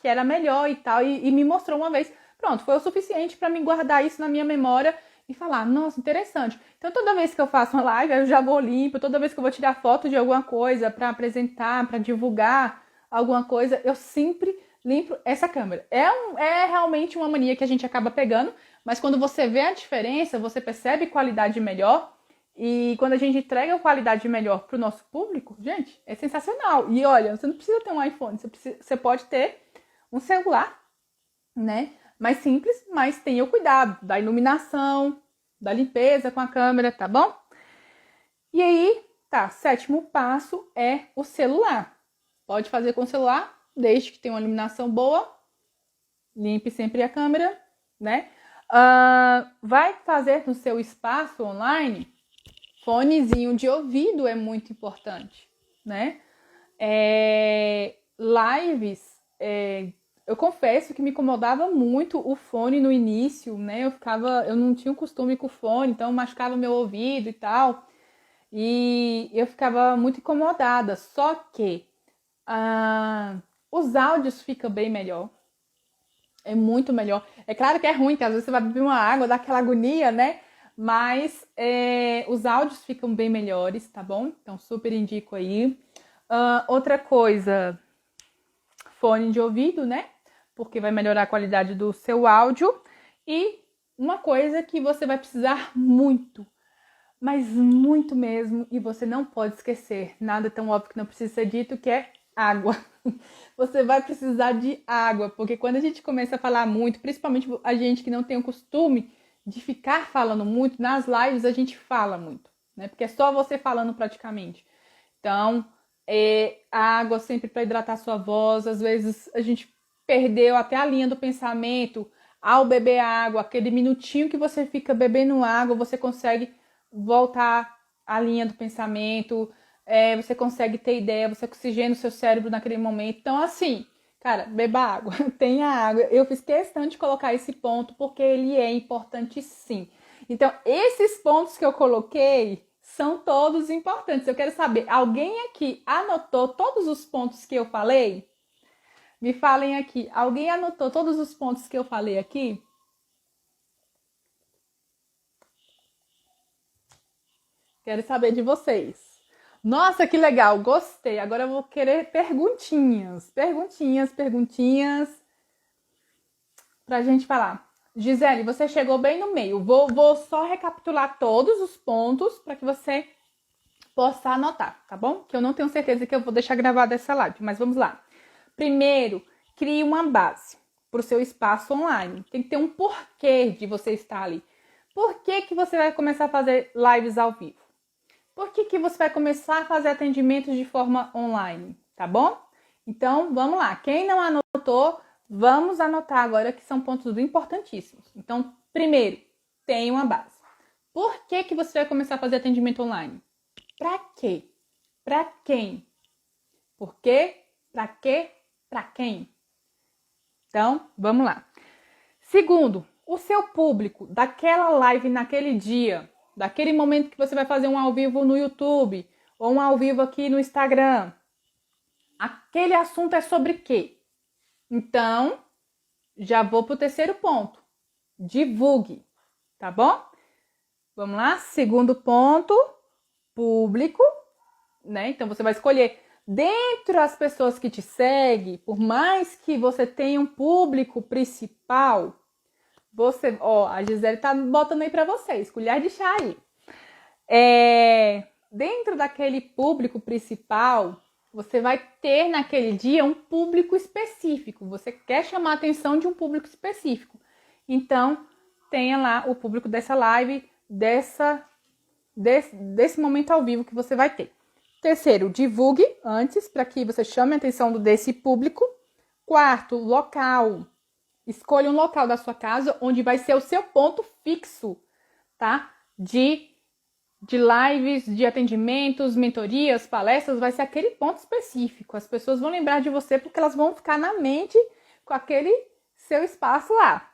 era melhor e tal, e me mostrou uma vez. Pronto, foi o suficiente para mim guardar isso na minha memória e falar, nossa, interessante. Então toda vez que eu faço uma live, eu já vou limpo. Toda vez que eu vou tirar foto de alguma coisa para apresentar, para divulgar alguma coisa, eu sempre limpo essa câmera. É realmente uma mania que a gente acaba pegando, mas quando você vê a diferença, você percebe qualidade melhor. E quando a gente entrega qualidade melhor para o nosso público, gente, é sensacional. E olha, você não precisa ter um iPhone, você pode ter um celular, né? Mais simples, mas tenha o cuidado da iluminação, da limpeza com a câmera, tá bom? E aí, tá, 7º passo é o celular. Pode fazer com o celular, desde que tenha uma iluminação boa, limpe sempre a câmera, né? Vai fazer no seu espaço online, fonezinho de ouvido é muito importante, né? Lives, eu confesso que me incomodava muito o fone no início, né? Eu não tinha o costume com o fone, então machucava meu ouvido e tal. E eu ficava muito incomodada. Só que os áudios ficam bem melhor. É muito melhor. É claro que é ruim, que às vezes você vai beber uma água, dá aquela agonia, né? Mas os áudios ficam bem melhores, tá bom? Então super indico aí. Outra coisa, fone de ouvido, né? Porque vai melhorar a qualidade do seu áudio. E uma coisa que você vai precisar muito, mas muito mesmo, e você não pode esquecer, nada tão óbvio que não precisa ser dito, que é água. Você vai precisar de água, porque quando a gente começa a falar muito, principalmente a gente que não tem o costume de ficar falando muito, nas lives a gente fala muito, né? Porque é só você falando praticamente. Então, a água sempre para hidratar sua voz. Às vezes a gente perdeu até a linha do pensamento ao beber água. Aquele minutinho que você fica bebendo água, você consegue voltar à linha do pensamento, você consegue ter ideia, você oxigena o seu cérebro naquele momento. Então, assim, cara, beba água, tenha água. Eu fiz questão de colocar esse ponto porque ele é importante sim. Então, esses pontos que eu coloquei são todos importantes. Eu quero saber, alguém aqui anotou todos os pontos que eu falei? Me falem aqui, alguém anotou todos os pontos que eu falei aqui? Quero saber de vocês. Nossa, que legal, gostei. Agora eu vou querer perguntinhas pra gente falar. Gisele, você chegou bem no meio. Vou só recapitular todos os pontos para que você possa anotar, tá bom? Que eu não tenho certeza que eu vou deixar gravada essa live, mas vamos lá. Primeiro, crie uma base para o seu espaço online. Tem que ter um porquê de você estar ali. Por que você vai começar a fazer lives ao vivo? Por que você vai começar a fazer atendimentos de forma online, tá bom? Então, vamos lá. Quem não anotou, vamos anotar agora que são pontos importantíssimos. Então, primeiro, tenha uma base. Por que que você vai começar a fazer atendimento online? Para quê? Para quem? Por quê? Para quê? Para quem? Então, vamos lá. Segundo, o seu público daquela live naquele dia, daquele momento que você vai fazer um ao vivo no YouTube ou um ao vivo aqui no Instagram, aquele assunto é sobre quê? Então, já vou para o terceiro ponto. Divulgue, tá bom? Vamos lá? Segundo ponto, público, né? Então, você vai escolher dentro das pessoas que te seguem, por mais que você tenha um público principal, você, ó, a Gisele tá botando aí para vocês, colher de chá aí. Dentro daquele público principal, você vai ter naquele dia um público específico. Você quer chamar a atenção de um público específico. Então, tenha lá o público dessa live, desse momento ao vivo que você vai ter. Terceiro, divulgue antes para que você chame a atenção desse público. Quarto, local. Escolha um local da sua casa onde vai ser o seu ponto fixo, tá? De lives, de atendimentos, mentorias, palestras, vai ser aquele ponto específico. As pessoas vão lembrar de você porque elas vão ficar na mente com aquele seu espaço lá.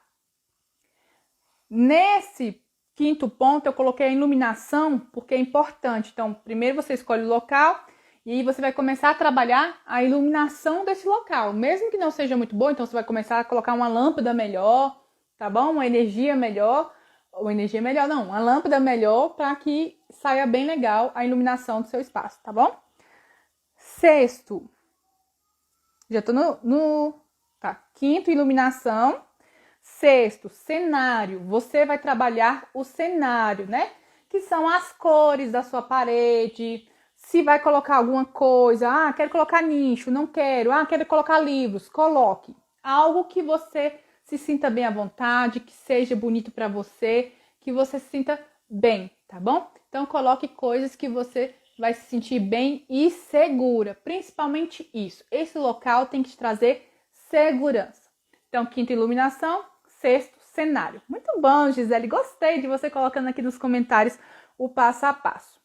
Nesse quinto ponto, eu coloquei a iluminação porque é importante. Então, primeiro você escolhe o local e aí você vai começar a trabalhar a iluminação desse local. Mesmo que não seja muito boa, então você vai começar a colocar uma lâmpada melhor, tá bom? Uma energia melhor. Ou energia melhor, não. Uma lâmpada melhor para que saia bem legal a iluminação do seu espaço, tá bom? Sexto. Já tô tá. Quinto, iluminação. Sexto, cenário. Você vai trabalhar o cenário, né? Que são as cores da sua parede. Se vai colocar alguma coisa, quero colocar nicho, não quero. Quero colocar livros, coloque. Algo que você se sinta bem à vontade, que seja bonito para você, que você se sinta bem, tá bom? Então, coloque coisas que você vai se sentir bem e segura. Principalmente isso. Esse local tem que te trazer segurança. Então, quinta, iluminação. Sexto, cenário. Muito bom, Gisele. Gostei de você colocando aqui nos comentários o passo a passo.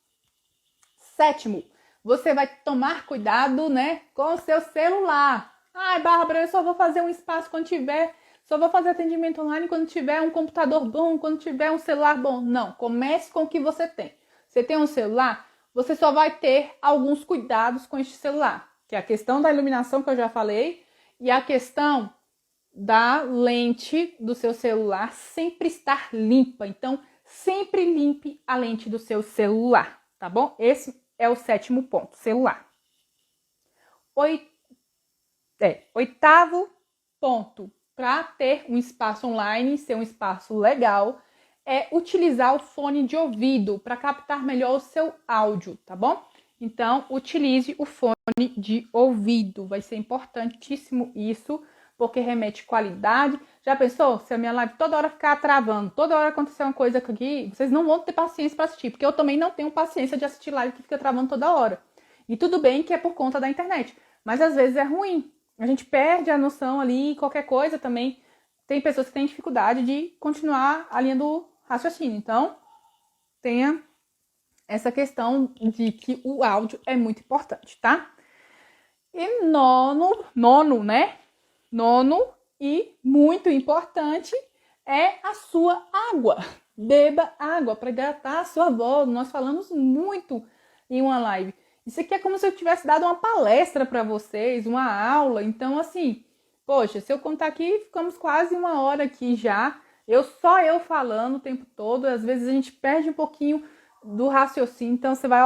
Sétimo, você vai tomar cuidado, né, com o seu celular. Bárbara, eu só vou fazer um espaço quando tiver, só vou fazer atendimento online quando tiver um computador bom, quando tiver um celular bom. Não, comece com o que você tem. Você tem um celular, você só vai ter alguns cuidados com este celular, que é a questão da iluminação que eu já falei e a questão da lente do seu celular sempre estar limpa. Então, sempre limpe a lente do seu celular, tá bom? Esse é o sétimo ponto, celular. Oitavo ponto, para ter um espaço online, ser um espaço legal, é utilizar o fone de ouvido para captar melhor o seu áudio, tá bom? Então, utilize o fone de ouvido, vai ser importantíssimo isso, porque remete qualidade. Já pensou? Se a minha live toda hora ficar travando, toda hora acontecer uma coisa aqui, vocês não vão ter paciência para assistir, porque eu também não tenho paciência de assistir live que fica travando toda hora. E tudo bem que é por conta da internet, mas às vezes é ruim. A gente perde a noção ali, qualquer coisa também. Tem pessoas que têm dificuldade de continuar a linha do raciocínio. Então, tenha essa questão de que o áudio é muito importante, tá? E nono, né? Nono e muito importante é a sua água. Beba água para hidratar a sua voz. Nós falamos muito em uma live. Isso aqui é como se eu tivesse dado uma palestra para vocês, uma aula. Então, assim, poxa, se eu contar aqui, ficamos quase uma hora aqui já. Só eu falando o tempo todo. Às vezes a gente perde um pouquinho do raciocínio. Então, você vai,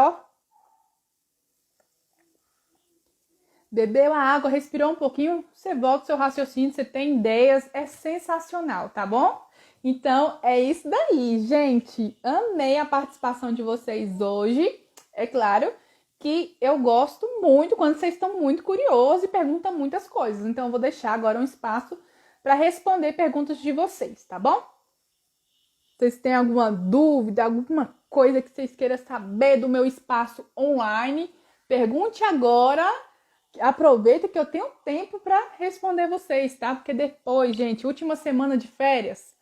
bebeu a água, respirou um pouquinho, você volta o seu raciocínio, você tem ideias, é sensacional, tá bom? Então, é isso daí, gente. Amei a participação de vocês hoje. É claro que eu gosto muito quando vocês estão muito curiosos e perguntam muitas coisas. Então, eu vou deixar agora um espaço para responder perguntas de vocês, tá bom? Vocês têm alguma dúvida, alguma coisa que vocês queiram saber do meu espaço online? Pergunte agora. Aproveita que eu tenho tempo para responder vocês, tá? Porque depois, gente, última semana de férias,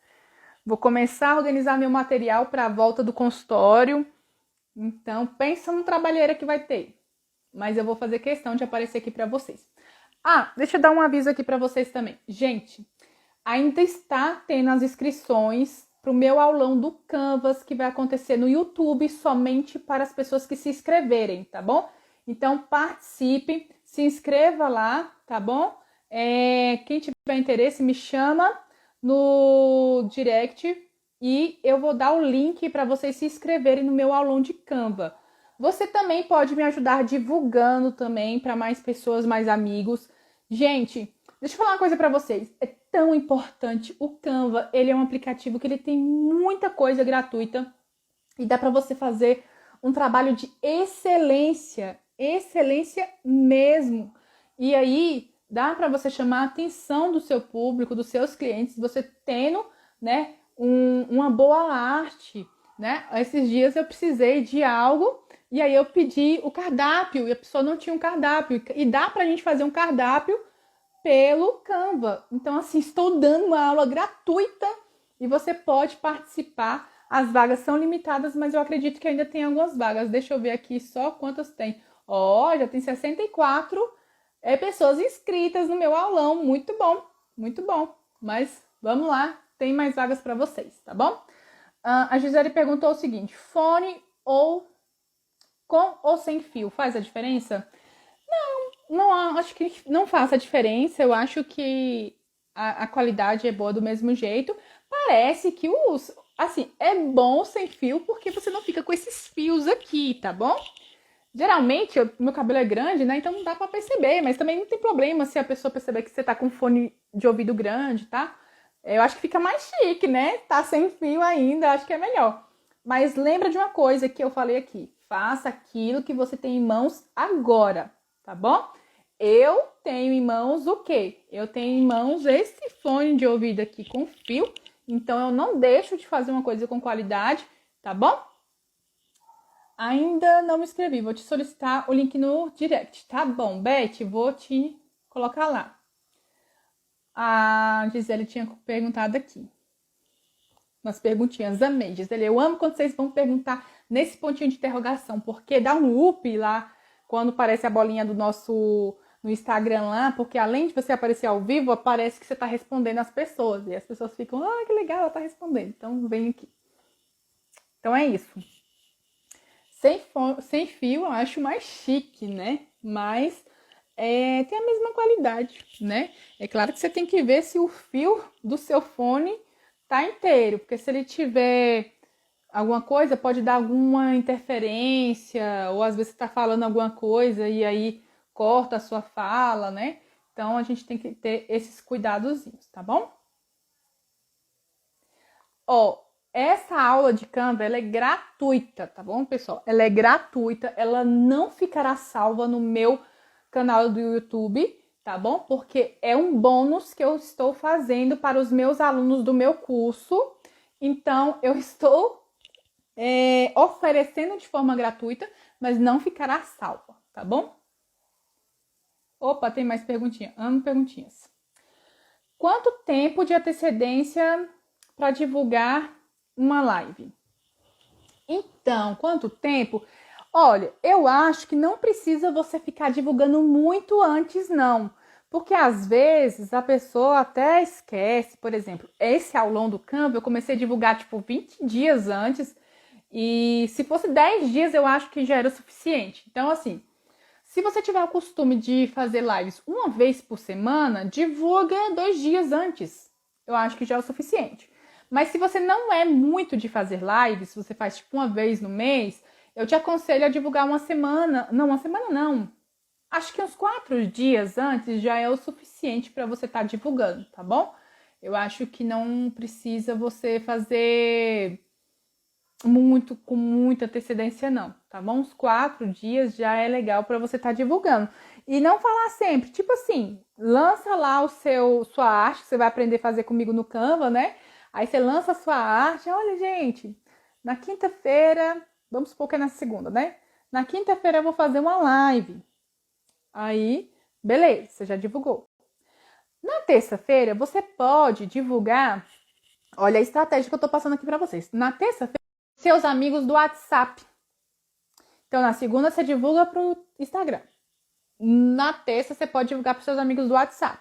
Vou começar a organizar meu material para a volta do consultório. Então, pensa no trabalheira que vai ter. Mas eu vou fazer questão de aparecer aqui para vocês. Ah, deixa eu dar um aviso aqui para vocês também. Gente, ainda está tendo as inscrições para o meu aulão do Canvas, que vai acontecer no YouTube somente para as pessoas que se inscreverem, tá bom? Então, participe, se inscreva lá, tá bom? Quem tiver interesse, me chama no direct e eu vou dar o link para vocês se inscreverem no meu aulão de Canva. Você também pode me ajudar divulgando também para mais pessoas, mais amigos. Gente, deixa eu falar uma coisa para vocês. É tão importante. O Canva, ele é um aplicativo que ele tem muita coisa gratuita e dá para você fazer um trabalho de excelência, excelência mesmo. E aí dá para você chamar a atenção do seu público, dos seus clientes, você tendo, né, uma boa arte, né? Esses dias eu precisei de algo e aí eu pedi o cardápio e a pessoa não tinha um cardápio. E dá pra gente fazer um cardápio pelo Canva. Então, assim, estou dando uma aula gratuita e você pode participar. As vagas são limitadas, mas eu acredito que ainda tem algumas vagas. Deixa eu ver aqui só quantas tem. Ó, já tem 64 pessoas inscritas no meu aulão. Muito bom, muito bom. Mas vamos lá, tem mais vagas para vocês, tá bom? A Gisele perguntou o seguinte: fone ou com ou sem fio faz a diferença? Não, acho que não faz a diferença. Eu acho que a qualidade é boa do mesmo jeito. Parece que assim, é bom sem fio porque você não fica com esses fios aqui, tá bom? Geralmente, meu cabelo é grande, né? Então não dá pra perceber, mas também não tem problema se a pessoa perceber que você tá com fone de ouvido grande, tá? Eu acho que fica mais chique, né? Tá sem fio ainda, acho que é melhor. Mas lembra de uma coisa que eu falei aqui. Faça aquilo que você tem em mãos agora, tá bom? Eu tenho em mãos o quê? Eu tenho em mãos esse fone de ouvido aqui com fio. Então, eu não deixo de fazer uma coisa com qualidade, tá bom? Ainda não me inscrevi. Vou te solicitar o link no direct. Tá bom, Beth, vou te colocar lá. A Gisele tinha perguntado aqui. Umas perguntinhas. Amei, Gisele. Eu amo quando vocês vão perguntar nesse pontinho de interrogação, porque dá um up lá quando aparece a bolinha do nosso no Instagram lá, porque além de você aparecer ao vivo, aparece que você está respondendo as pessoas. E as pessoas ficam, ah, que legal, ela tá respondendo. Então, vem aqui. Então, é isso. Sem fio, eu acho mais chique, né? Mas tem a mesma qualidade, né? É claro que você tem que ver se o fio do seu fone tá inteiro, porque se ele tiver alguma coisa, pode dar alguma interferência, ou às vezes você tá falando alguma coisa e aí corta a sua fala, né? Então, a gente tem que ter esses cuidadozinhos, tá bom? Ó, essa aula de Canva, ela é gratuita, tá bom, pessoal? Ela é gratuita, ela não ficará salva no meu canal do YouTube, tá bom? Porque é um bônus que eu estou fazendo para os meus alunos do meu curso. Então, eu estou oferecendo de forma gratuita, mas não ficará salva, tá bom? Opa, tem mais perguntinha. Amo perguntinhas. Quanto tempo de antecedência para divulgar uma live? Então, quanto tempo? Olha, eu acho que não precisa você ficar divulgando muito antes, não. Porque às vezes a pessoa até esquece, por exemplo, esse aulão do Canva eu comecei a divulgar tipo 20 dias antes. E se fosse 10 dias eu acho que já era o suficiente. Então, assim, se você tiver o costume de fazer lives uma vez por semana, divulga 2 dias antes. Eu acho que já é o suficiente. Mas se você não é muito de fazer lives, se você faz tipo uma vez no mês, eu te aconselho a divulgar uma semana. Não, uma semana não. Acho que uns 4 dias antes já é o suficiente para você estar divulgando, tá bom? Eu acho que não precisa você fazer com muita antecedência não, tá bom? Uns 4 dias já é legal para você estar divulgando. E não falar sempre, tipo assim, lança lá sua arte, que você vai aprender a fazer comigo no Canva, né? Aí você lança a sua arte, olha gente, na quinta-feira, vamos supor que é na segunda, né? Na quinta-feira eu vou fazer uma live. Aí, beleza, você já divulgou. Na terça-feira, você pode divulgar Olha a estratégia que eu tô passando aqui para vocês. Na terça-feira, seus amigos do WhatsApp. Então, na segunda, você divulga pro Instagram. Na terça, você pode divulgar para seus amigos do WhatsApp.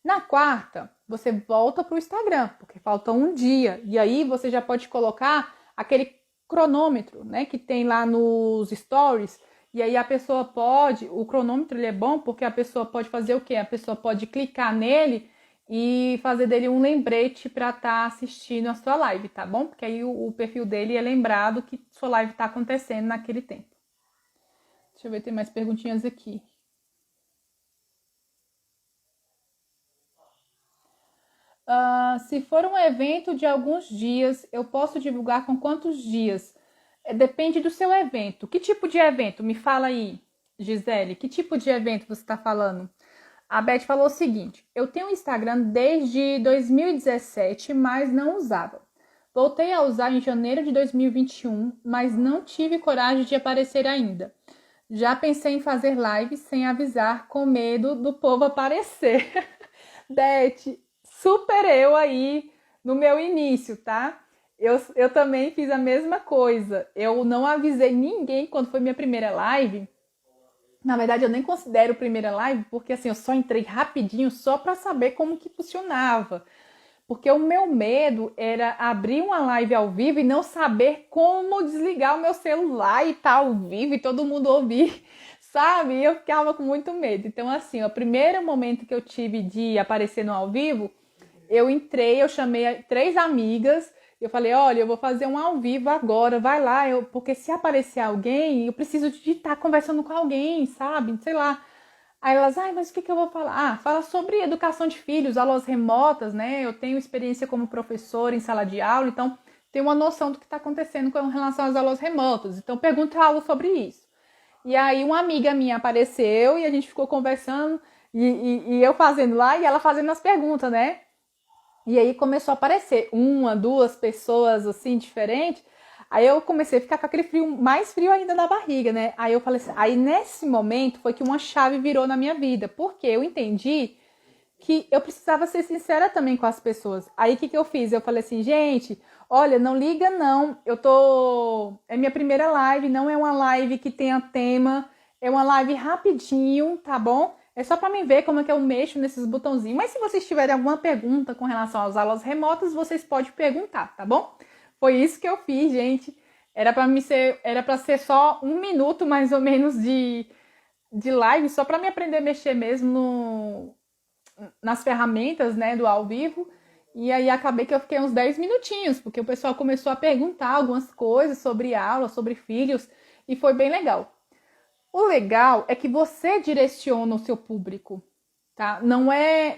Na quarta, você volta pro Instagram, porque falta um dia. E aí, você já pode colocar aquele cronômetro, né, que tem lá nos stories. E aí, a pessoa pode... O cronômetro, ele é bom porque a pessoa pode fazer o quê? A pessoa pode clicar nele e fazer dele um lembrete para estar assistindo a sua live, tá bom? Porque aí o perfil dele é lembrado que sua live está acontecendo naquele tempo. Deixa eu ver, tem mais perguntinhas aqui. Se for um evento de alguns dias, eu posso divulgar com quantos dias? Depende do seu evento. Que tipo de evento? Me fala aí, Gisele. Que tipo de evento você está falando? A Beth falou o seguinte: eu tenho Instagram desde 2017, mas não usava. Voltei a usar em janeiro de 2021, mas não tive coragem de aparecer ainda. Já pensei em fazer live sem avisar, com medo do povo aparecer. Beth, super eu aí no meu início, tá? Eu também fiz a mesma coisa. Eu não avisei ninguém quando foi minha primeira live. Na verdade, eu nem considero primeira live, porque assim, eu só entrei rapidinho só para saber como que funcionava. Porque o meu medo era abrir uma live ao vivo e não saber como desligar o meu celular e estar ao vivo e todo mundo ouvir, sabe? E eu ficava com muito medo. Então, assim, o primeiro momento que eu tive de aparecer no ao vivo, eu entrei, eu chamei 3 amigas, eu falei, olha, eu vou fazer um ao vivo agora, vai lá, porque se aparecer alguém, eu preciso de estar conversando com alguém, sabe? Sei lá. Aí elas, mas o que eu vou falar? Fala sobre educação de filhos, aulas remotas, né? Eu tenho experiência como professora em sala de aula, então tenho uma noção do que está acontecendo com relação às aulas remotas. Então pergunta algo sobre isso. E aí uma amiga minha apareceu e a gente ficou conversando e eu fazendo lá e ela fazendo as perguntas, né? E aí começou a aparecer 1, 2 pessoas assim diferentes. Aí eu comecei a ficar com aquele frio, mais frio ainda na barriga, né? Aí eu falei assim, aí nesse momento foi que uma chave virou na minha vida, porque eu entendi que eu precisava ser sincera também com as pessoas. Aí o que eu fiz? Eu falei assim, gente, olha, não liga não, é minha primeira live, não é uma live que tenha tema, é uma live rapidinho, tá bom? É só para mim ver como é que eu mexo nesses botãozinhos. Mas se vocês tiverem alguma pergunta com relação às aulas remotas, vocês podem perguntar, tá bom? Foi isso que eu fiz, gente. Era para ser só 1 minuto mais ou menos de live, só para me aprender a mexer mesmo nas ferramentas, né, do ao vivo. E aí acabei que eu fiquei uns 10 minutinhos, porque o pessoal começou a perguntar algumas coisas sobre aula, sobre filhos, e foi bem legal. O legal é que você direciona o seu público, tá? Não é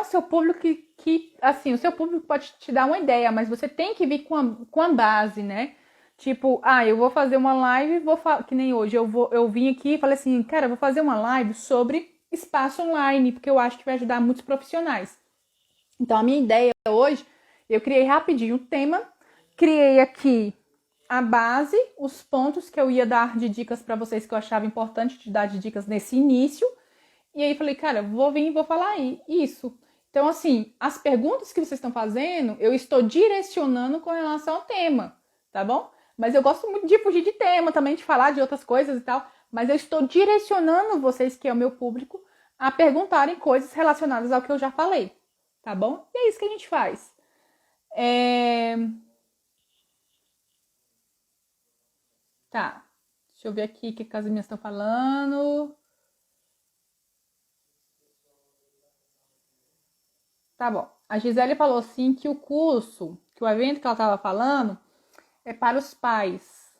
o seu público que assim, o seu público pode te dar uma ideia, mas você tem que vir com a base, né? Tipo, eu vou fazer uma live, que nem hoje, eu vim aqui e falei assim, cara, eu vou fazer uma live sobre espaço online, porque eu acho que vai ajudar muitos profissionais. Então, a minha ideia hoje, eu criei rapidinho o tema, criei aqui a base, os pontos que eu ia dar de dicas para vocês que eu achava importante de dar de dicas nesse início. E aí falei, cara, vou vir e vou falar aí, isso. Então, assim, as perguntas que vocês estão fazendo, eu estou direcionando com relação ao tema, tá bom? Mas eu gosto muito de fugir de tema, também de falar de outras coisas e tal. Mas eu estou direcionando vocês, que é o meu público, a perguntarem coisas relacionadas ao que eu já falei, tá bom? E é isso que a gente faz. Tá, deixa eu ver aqui o que as minhas estão falando. Tá bom. A Gisele falou assim que que o evento que ela estava falando é para os pais.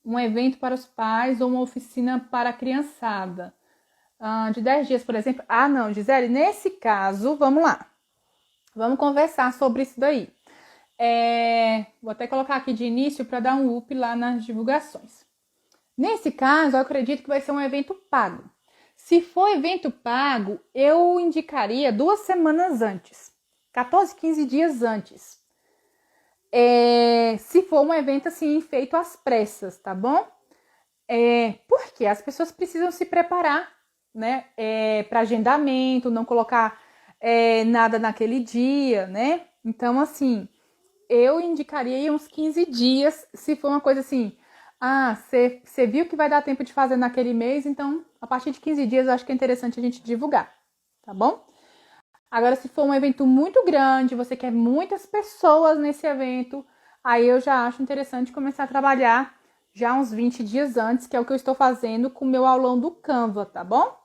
Um evento para os pais ou uma oficina para a criançada. De 10 dias, por exemplo. Não, Gisele, nesse caso, vamos lá. Vamos conversar sobre isso daí. Vou até colocar aqui de início para dar um up lá nas divulgações. Nesse caso, eu acredito que vai ser um evento pago. Se for evento pago, eu indicaria 2 semanas antes. 14, 15 dias antes. Se for um evento assim, feito às pressas, tá bom? Porque as pessoas precisam se preparar, né? Para agendamento, não colocar nada naquele dia, né? Então, assim, eu indicaria aí uns 15 dias, se for uma coisa assim, você viu que vai dar tempo de fazer naquele mês, então, a partir de 15 dias, eu acho que é interessante a gente divulgar, tá bom? Agora, se for um evento muito grande, você quer muitas pessoas nesse evento, aí eu já acho interessante começar a trabalhar já uns 20 dias antes, que é o que eu estou fazendo com o meu aulão do Canva, tá bom?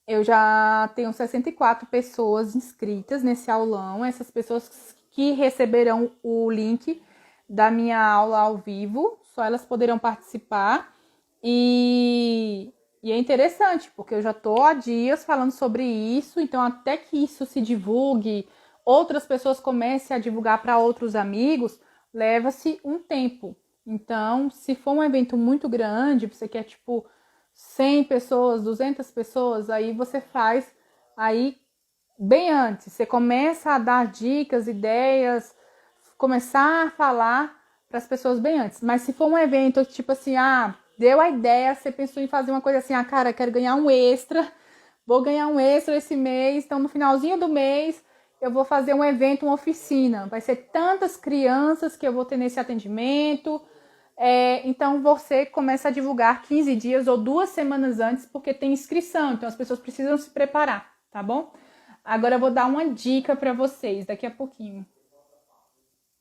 Eu já tenho 64 pessoas inscritas nesse aulão, essas pessoas que receberão o link da minha aula ao vivo, só elas poderão participar. E é interessante, porque eu já estou há dias falando sobre isso, então até que isso se divulgue, outras pessoas comecem a divulgar para outros amigos, leva-se um tempo. Então, se for um evento muito grande, você quer tipo 100 pessoas, 200 pessoas, aí você faz aí bem antes. Você começa a dar dicas, ideias, começar a falar para as pessoas bem antes. Mas se for um evento tipo assim, deu a ideia, você pensou em fazer uma coisa assim, cara, quero ganhar um extra, vou ganhar um extra esse mês, então no finalzinho do mês eu vou fazer um evento, uma oficina. Vai ser tantas crianças que eu vou ter nesse atendimento. Então você começa a divulgar 15 dias ou 2 semanas antes, porque tem inscrição, então as pessoas precisam se preparar, tá bom? Agora eu vou dar uma dica para vocês daqui a pouquinho.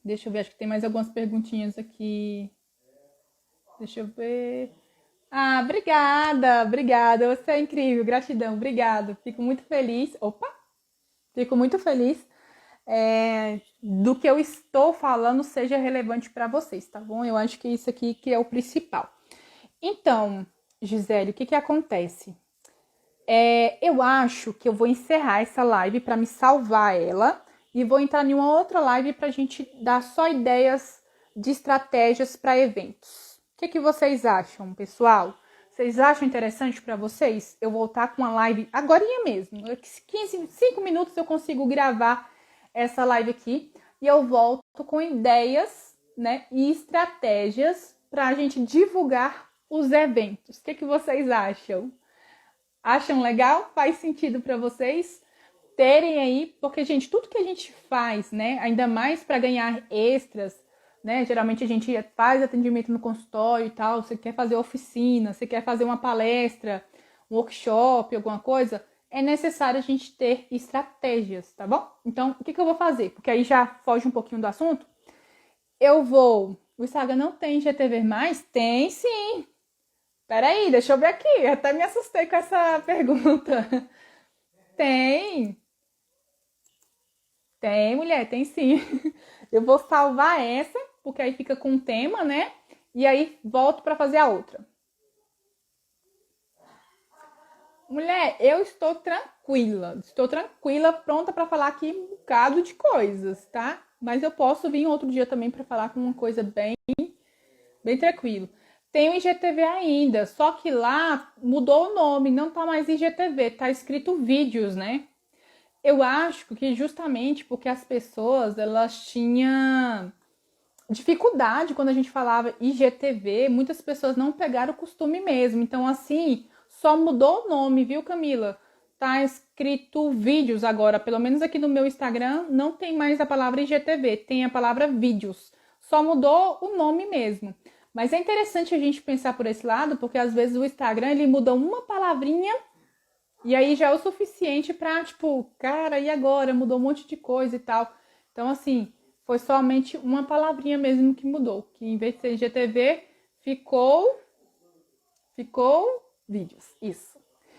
Deixa eu ver, acho que tem mais algumas perguntinhas aqui. Deixa eu ver. Obrigada. Você é incrível, gratidão, obrigado. Fico muito feliz. Fico muito feliz do que eu estou falando seja relevante para vocês, tá bom? Eu acho que isso aqui que é o principal. Então, Gisele, o que acontece? Eu acho que eu vou encerrar essa live para me salvar ela e vou entrar em uma outra live para a gente dar só ideias de estratégias para eventos. O que vocês acham, pessoal? Vocês acham interessante para vocês? Eu voltar com uma live agorinha mesmo. 5 minutos eu consigo gravar essa live aqui e eu volto com ideias, né, e estratégias para a gente divulgar os eventos. O que vocês acham? Acham legal? Faz sentido para vocês terem aí? Porque, gente, tudo que a gente faz, né, ainda mais para ganhar extras, né? Geralmente a gente faz atendimento no consultório e tal, você quer fazer oficina, você quer fazer uma palestra, um workshop, alguma coisa, é necessário a gente ter estratégias, tá bom? Então, o que eu vou fazer? Porque aí já foge um pouquinho do assunto. O Instagram não tem IGTV mais? Tem sim! Peraí, deixa eu ver aqui, eu até me assustei com essa pergunta. Tem! Tem, mulher, tem sim. Eu vou salvar essa, porque aí fica com o tema, né? E aí volto para fazer a outra. Mulher, eu estou tranquila, pronta para falar aqui um bocado de coisas, tá? Mas eu posso vir outro dia também para falar com uma coisa bem tranquilo. Tem o IGTV ainda, só que lá mudou o nome, não tá mais IGTV, tá escrito vídeos, né? Eu acho que justamente porque as pessoas, elas tinham dificuldade quando a gente falava IGTV, muitas pessoas não pegaram o costume mesmo. Então, assim, só mudou o nome, viu, Camila? Tá escrito vídeos agora, pelo menos aqui no meu Instagram, não tem mais a palavra IGTV, tem a palavra vídeos. Só mudou o nome mesmo. Mas é interessante a gente pensar por esse lado, porque às vezes o Instagram, ele muda uma palavrinha e aí já é o suficiente pra, tipo, cara, e agora? Mudou um monte de coisa e tal. Então, assim, foi somente uma palavrinha mesmo que mudou. Que em vez de ser IGTV, ficou vídeos. Isso.